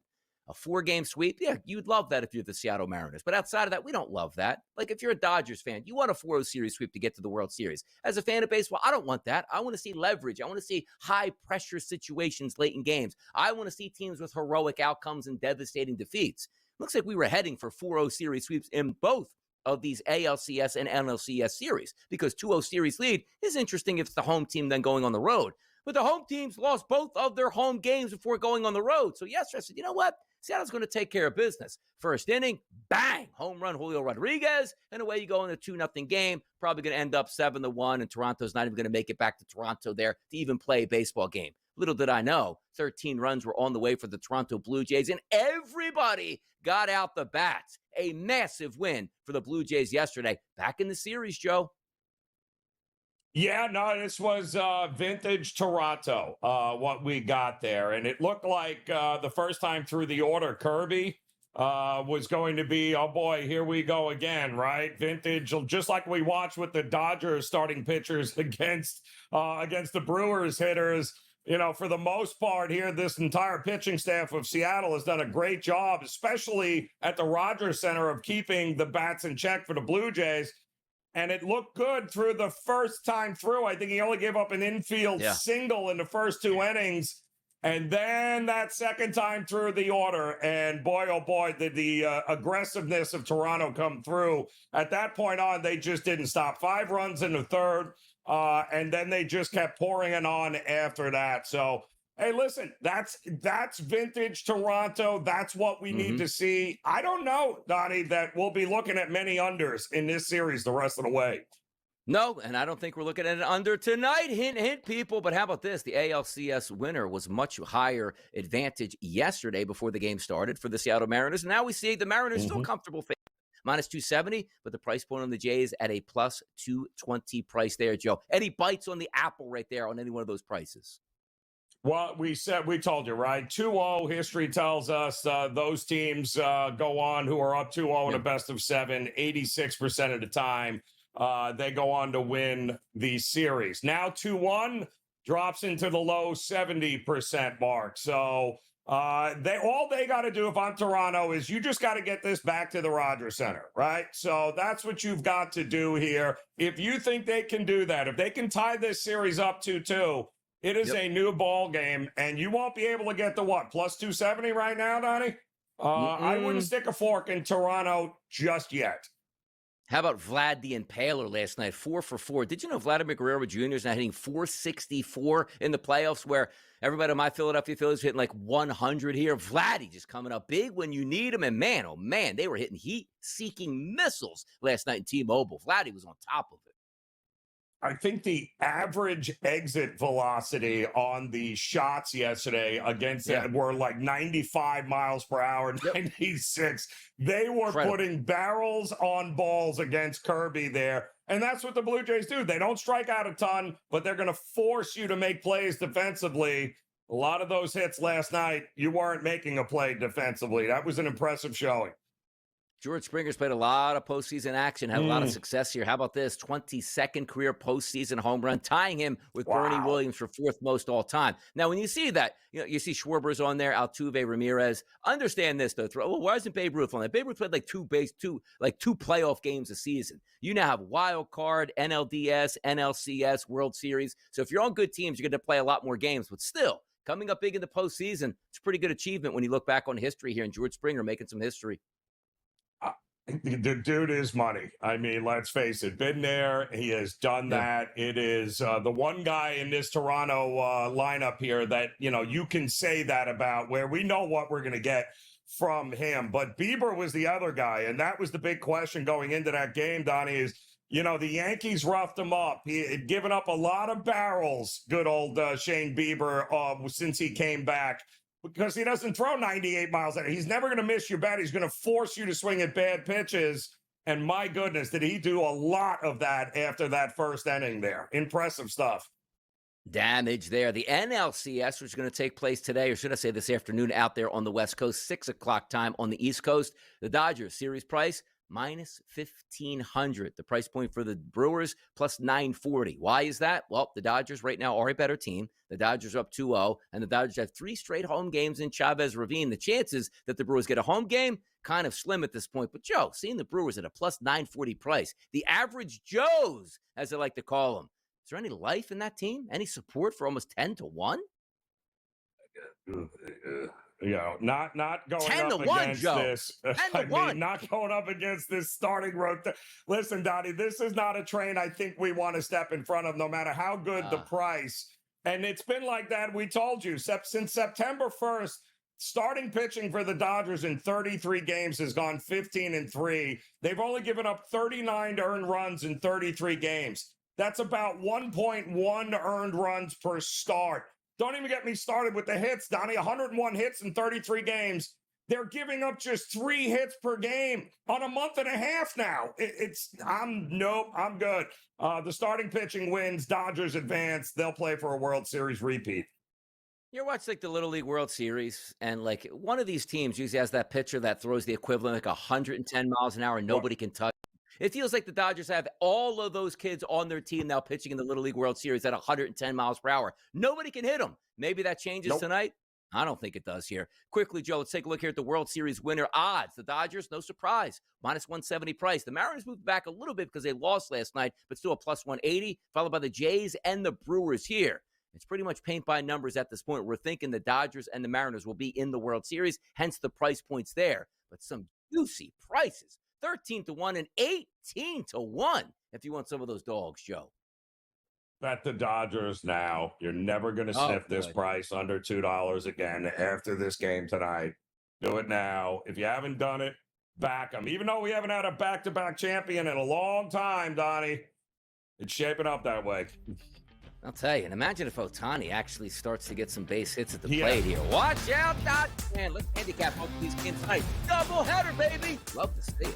G: A 4-game sweep, yeah, you'd love that if you're the Seattle Mariners. But outside of that, we don't love that. Like if you're a Dodgers fan, you want a 4-0 series sweep to get to the World Series. As a fan of baseball, I don't want that. I want to see leverage. I want to see high-pressure situations late in games. I want to see teams with heroic outcomes and devastating defeats. Looks like we were heading for 4-0 series sweeps in both of these ALCS and NLCS series, because 2-0 series lead is interesting if it's the home team then going on the road. But the home teams lost both of their home games before going on the road. So yesterday I said, you know what? Seattle's going to take care of business. First inning, bang, home run, Julio Rodriguez, and away you go in a 2-0 game. Probably going to end up 7-1, and Toronto's not even going to make it back to Toronto there to even play a baseball game. Little did I know, 13 runs were on the way for the Toronto Blue Jays, and everybody got out the bats. A massive win for the Blue Jays yesterday. Back in the series, Joe.
H: Yeah, no, this was vintage Toronto, what we got there. And it looked like the first time through the order, Kirby was going to be, oh boy, here we go again, right? Vintage, just like we watched with the Dodgers starting pitchers against the Brewers hitters. You know, for the most part here, this entire pitching staff of Seattle has done a great job, especially at the Rogers Center, of keeping the bats in check for the Blue Jays. And it looked good through the first time through. I think he only gave up an infield single in the first 2 innings. And then that second time through the order. And boy, oh boy, did the aggressiveness of Toronto come through. At that point on, they just didn't stop. 5 runs in the third. And then they just kept pouring it on after that. So, hey, listen, that's vintage Toronto. That's what we need to see. I don't know, Donnie, that we'll be looking at many unders in this series the rest of the way.
G: No, and I don't think we're looking at an under tonight. Hint, hint, people. But how about this? The ALCS winner was much higher advantage yesterday before the game started for the Seattle Mariners. Now we see the Mariners still comfortable favorite. Minus 270, but the price point on the Jays at a plus 220 price there, Joe. Any bites on the apple right there on any one of those prices?
H: Well, we told you, right? 2-0, history tells us those teams go on who are up 2-0 in a best of 7, 86% of the time. They go on to win the series. Now 2-1 drops into the low 70% mark. So all they got to do if I'm Toronto is you just got to get this back to the Rogers Center, right? So that's what you've got to do here. If you think they can do that, if they can tie this series up 2-2, it is a new ball game, and you won't be able to get the what, plus 270 right now, Donnie? I wouldn't stick a fork in Toronto just yet.
G: How about Vlad the Impaler last night? 4 for 4. Did you know Vladimir Guerrero Jr. is now hitting 464 in the playoffs, where everybody in my Philadelphia Phillies hitting like 100 here? Vladdy just coming up big when you need him. And man, oh man, they were hitting heat-seeking missiles last night in T-Mobile. Vladdy was on top of it.
H: I think the average exit velocity on the shots yesterday against it were like 95 miles per hour, 96. They were putting barrels on balls against Kirby there. And that's what the Blue Jays do. They don't strike out a ton, but they're going to force you to make plays defensively. A lot of those hits last night, you weren't making a play defensively. That was an impressive showing.
G: George Springer's played a lot of postseason action, had a lot of success here. How about this? 22nd career postseason home run, tying him with Bernie Williams for 4th most all time. Now, when you see that, you see Schwarber's on there, Altuve, Ramirez. Understand this, though. Well, why isn't Babe Ruth on that? Babe Ruth played like two playoff games a season. You now have wild card, NLDS, NLCS, World Series. So if you're on good teams, you're going to play a lot more games. But still, coming up big in the postseason, it's a pretty good achievement when you look back on history here, and George Springer making some history.
H: The dude is money. I mean, let's face it. Been there. He has done that. It is the one guy in this Toronto lineup here that, you can say that about, where we know what we're going to get from him. But Bieber was the other guy, and that was the big question going into that game, Donnie, is, the Yankees roughed him up. He had given up a lot of barrels, good old Shane Bieber, since he came back. Because he doesn't throw 98 miles an hour. He's never going to miss your bat. He's going to force you to swing at bad pitches. And my goodness, did he do a lot of that after that first inning there. Impressive stuff.
G: Damage there. The NLCS, which is going to take place today, or should I say this afternoon, out there on the West Coast, 6 o'clock time on the East Coast. The Dodgers series price, minus 1,500. The price point for the Brewers, plus 940. Why is that? Well, the Dodgers right now are a better team. The Dodgers are up 2-0, and the Dodgers have 3 straight home games in Chavez Ravine. The chances that the Brewers get a home game, kind of slim at this point. But, Joe, seeing the Brewers at a plus 940 price, the average Joes, as they like to call them, is there any life in that team? Any support for almost 10-1?
H: not going
G: 10 to
H: up
G: 1,
H: against
G: Joe.
H: this.
G: 10 to 1.
H: Not going up against this starting rotation. Listen, Donnie, this is not a train I think we want to step in front of, no matter how good the price. And it's been like that. We told you since September 1st. Starting pitching for the Dodgers in 33 games has gone 15-3. They've only given up 39 earned runs in 33 games. That's about 1.1 earned runs per start. Don't even get me started with the hits, Donnie. 101 hits in 33 games. They're giving up just 3 hits per game on a month and a half now. I'm good. The starting pitching wins. Dodgers advance. They'll play for a World Series repeat.
G: You watch like the Little League World Series, and like one of these teams usually has that pitcher that throws the equivalent like 110 miles an hour and nobody can touch. It feels like the Dodgers have all of those kids on their team now pitching in the Little League World Series at 110 miles per hour. Nobody can hit them. Maybe that changes tonight. I don't think it does here. Quickly, Joe, let's take a look here at the World Series winner odds. The Dodgers, no surprise, -170 price. The Mariners moved back a little bit because they lost last night, but still a +180, followed by the Jays and the Brewers here. It's pretty much paint by numbers at this point. We're thinking the Dodgers and the Mariners will be in the World Series, hence the price points there. But some juicy prices, 13 to 1 and 18 to 1 if you want some of those dogs, Joe.
H: Bet the Dodgers now. You're never going to sniff this price under $2 again after this game tonight. Do it now. If you haven't done it, back them. Even though we haven't had a back-to-back champion in a long time, Donnie, it's shaping up that way.
G: I'll tell you, and imagine if Ohtani actually starts to get some base hits at the plate here. Watch out, Dodgers. Man, let's handicap both of these games tonight. Double header, baby. Love to see it.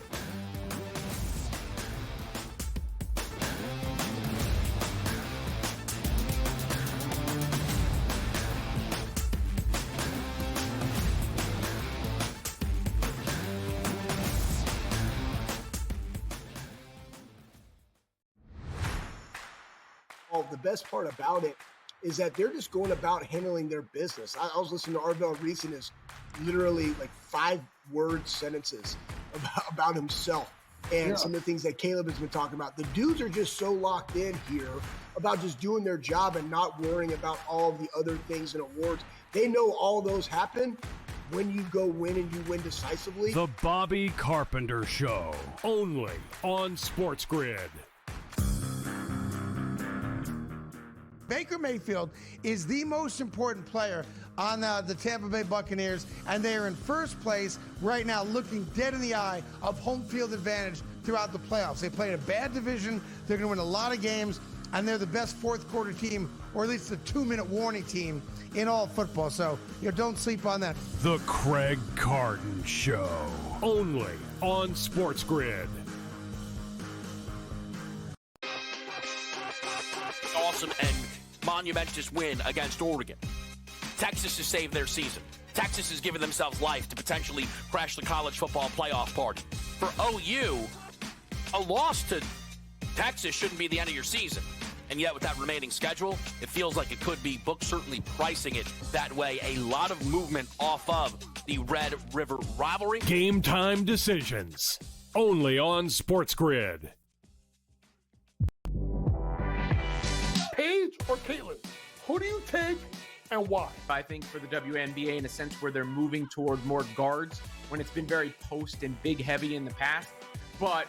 A: The best part about it is that they're just going about handling their business. I was listening to Arvell Reese and his literally like 5-word sentences about himself and some of the things that Caleb has been talking about. The dudes are just so locked in here about just doing their job and not worrying about all the other things and awards. They know all those happen when you go win and you win decisively.
B: The Bobby Carpenter Show, only on SportsGrid.
C: Baker Mayfield is the most important player on the Tampa Bay Buccaneers, and they are in first place right now, looking dead in the eye of home field advantage throughout the playoffs. They played a bad division. They're going to win a lot of games, and they're the best fourth-quarter team, or at least the 2-minute warning team in all football. So, don't sleep on that.
B: The Craig Carton Show, only on SportsGrid.
D: Awesome and monumentous win against Oregon. Texas has saved their season. Texas has given themselves life to potentially crash the college football playoff party. For OU, a loss to Texas shouldn't be the end of your season. And yet with that remaining schedule, it feels like it could be. Books certainly pricing it that way. A lot of movement off of the Red River rivalry.
B: Game time decisions, only on SportsGrid.
E: Paige or Caitlin? Who do you take and why?
F: I think for the WNBA, in a sense where they're moving toward more guards when it's been very post and big heavy in the past. But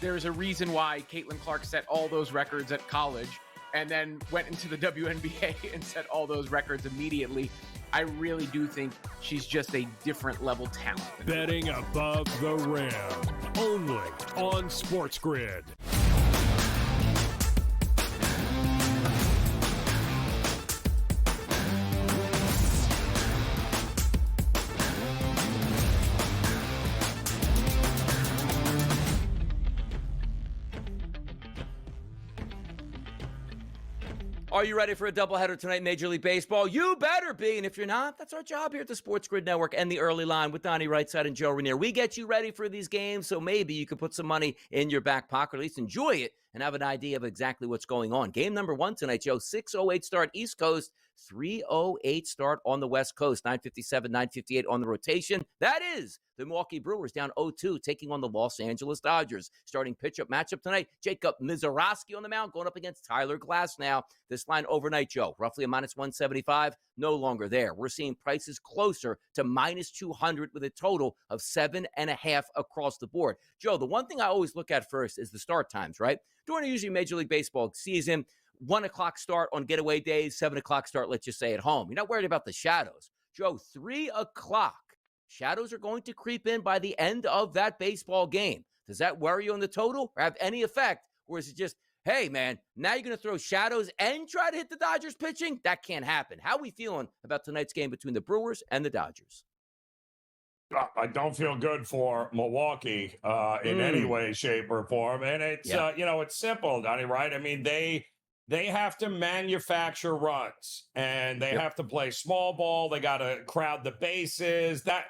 F: there's a reason why Caitlin Clark set all those records at college and then went into the WNBA and set all those records immediately. I really do think she's just a different level talent.
B: Betting above the rim, only on SportsGrid.
G: Are you ready for a doubleheader tonight in Major League Baseball? You better be. And if you're not, that's our job here at the SportsGrid Network and the Early Line with Donnie Rightside and Joe Rainier. We get you ready for these games, so maybe you can put some money in your back pocket, or at least enjoy it and have an idea of exactly what's going on. Game number 1 tonight, Joe, 6:08 start East Coast, 3:08 start on the West Coast, 9:57, 9:58 on the rotation. That is the Milwaukee Brewers down 0-2, taking on the Los Angeles Dodgers. Starting matchup tonight, Jacob Mizorowski on the mound, going up against Tyler Glasnow. This line overnight, Joe, roughly a -175, no longer there. We're seeing prices closer to minus 200 with a total of 7.5 across the board. Joe, the one thing I always look at first is the start times, right? During a usually Major League Baseball season, 1 o'clock start on getaway days, 7 o'clock start, let's just say, at home. You're not worried about the shadows. Joe, 3 o'clock. Shadows are going to creep in by the end of that baseball game. Does that worry you on the total or have any effect? Or is it just, hey, man, now you're going to throw shadows and try to hit the Dodgers pitching? That can't happen. How are we feeling about tonight's game between the Brewers and the Dodgers?
H: I don't feel good for Milwaukee in any way, shape, or form. And it's, it's simple, Donnie, right? I mean, they have to manufacture runs, and they have to play small ball. They got to crowd the bases. That,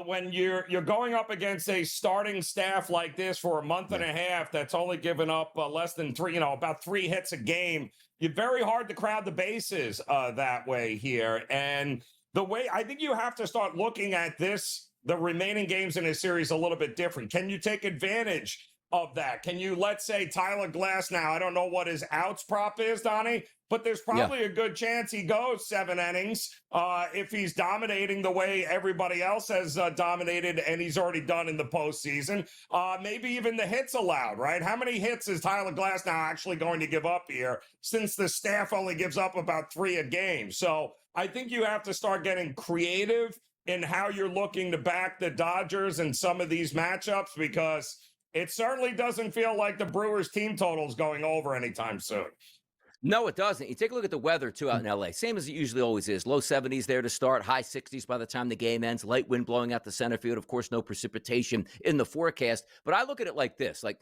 H: when you're going up against a starting staff like this for a month and a half that's only given up less than about 3 hits a game, you're very hard to crowd the bases that way here. And the way I think you have to start looking at this, the remaining games in a series, a little bit different. Can you take advantage of that? Can you, let's say Tyler Glass now, I don't know what his outs prop is, Donnie, but there's probably a good chance he goes 7 innings if he's dominating the way everybody else has dominated and he's already done in the postseason. Maybe even the hits allowed, right? How many hits is Tyler Glass now actually going to give up here since the staff only gives up about 3 a game? So I think you have to start getting creative in how you're looking to back the Dodgers in some of these matchups, because it certainly doesn't feel like the Brewers team total is going over anytime soon.
G: No, it doesn't. You take a look at the weather, too, out in L.A. Same as it usually always is. Low 70s there to start, high 60s by the time the game ends. Light wind blowing out the center field. Of course, no precipitation in the forecast. But I look at it like this. Like,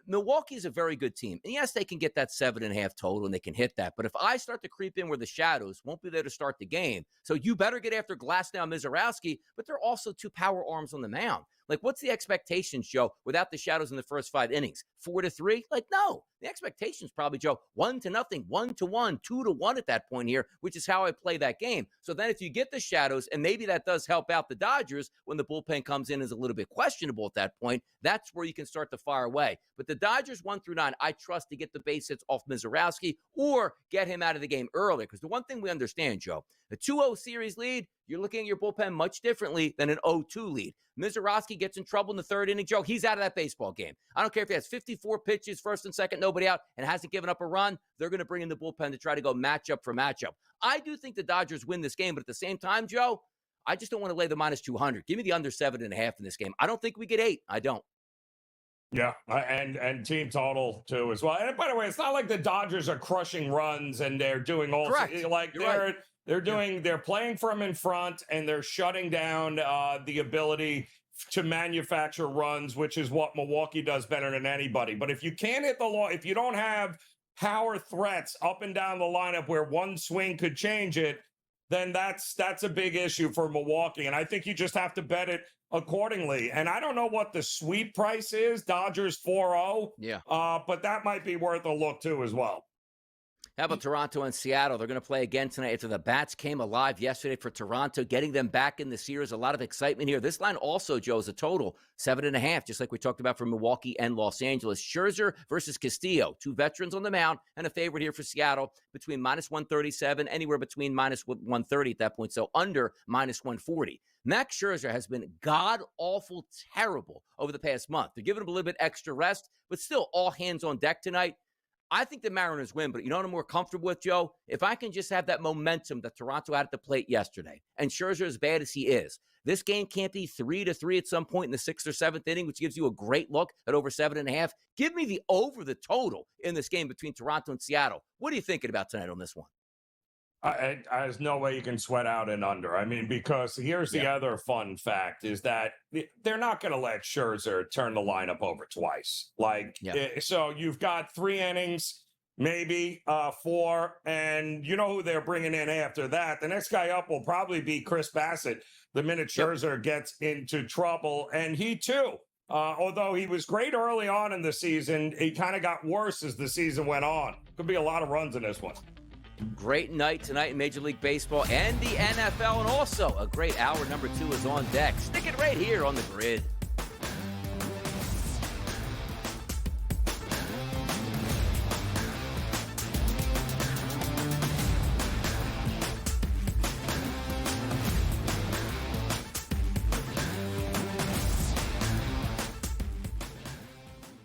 G: Milwaukee is a very good team. And yes, they can get that 7.5 total, and they can hit that. But if I start to creep in where the shadows won't be there to start the game, so you better get after Glasnow and Mizorowski, but they're also 2 power arms on the mound. Like, what's the expectations, Joe, without the shadows in the first 5 innings? 4-3? Like, no. The expectation's probably, Joe, 1-0, 1-1, 2-1 at that point here, which is how I play that game. So then if you get the shadows, and maybe that does help out the Dodgers when the bullpen comes in is a little bit questionable at that point, that's where you can start to fire away. But the Dodgers 1-9, I trust to get the base hits off Mizorowski or get him out of the game early. Because the one thing we understand, Joe, a 2-0 series lead, you're looking at your bullpen much differently than an 0-2 lead. Mizorowski gets in trouble in the 3rd inning, Joe, he's out of that baseball game. I don't care if he has 54 pitches, 1st and 2nd, nobody out, and hasn't given up a run. They're going to bring in the bullpen to try to go matchup for matchup. I do think the Dodgers win this game, but at the same time, Joe, I just don't want to lay the minus 200. Give me the under 7.5 in this game. I don't think we get 8. I don't.
H: Yeah, and team total too as well. And by the way, it's not like the Dodgers are crushing runs and they're doing all like they're playing from in front and they're shutting down the ability to manufacture runs, which is what Milwaukee does better than anybody. But if you can't hit the if you don't have power threats up and down the lineup where one swing could change it, then that's a big issue for Milwaukee. And I think you just have to bet it accordingly. And I don't know what the sweep price is, Dodgers 4-0.
G: Yeah.
H: But that might be worth a look too as well.
G: How about Toronto and Seattle? They're going to play again tonight after the bats came alive yesterday for Toronto, getting them back in the series. A lot of excitement here. This line also, Joe, is a total 7.5, just like we talked about for Milwaukee and Los Angeles. Scherzer versus Castillo, 2 veterans on the mound, and a favorite here for Seattle between minus 137, anywhere between minus 130 at that point, so under minus 140. Max Scherzer has been god-awful terrible over the past month. They're giving him a little bit extra rest, but still all hands on deck tonight. I think the Mariners win, but you know what I'm more comfortable with, Joe? If I can just have that momentum that Toronto had at the plate yesterday, and Scherzer as bad as he is, this game can't be 3-3 at some point in the 6th or 7th inning, which gives you a great look at over 7.5. Give me the over the total in this game between Toronto and Seattle. What are you thinking about tonight on this one?
H: There's no way you can sweat out an under. I mean, because here's the other fun fact is that they're not going to let Scherzer turn the lineup over twice. So you've got 3 innings, maybe 4, and you know who they're bringing in after that. The next guy up will probably be Chris Bassett the minute Scherzer gets into trouble. And he, too, although he was great early on in the season, he kind of got worse as the season went on. Could be a lot of runs in this one.
G: Great night tonight in Major League Baseball and the NFL, and also a great hour number 2 is on deck. Stick it right here on the grid.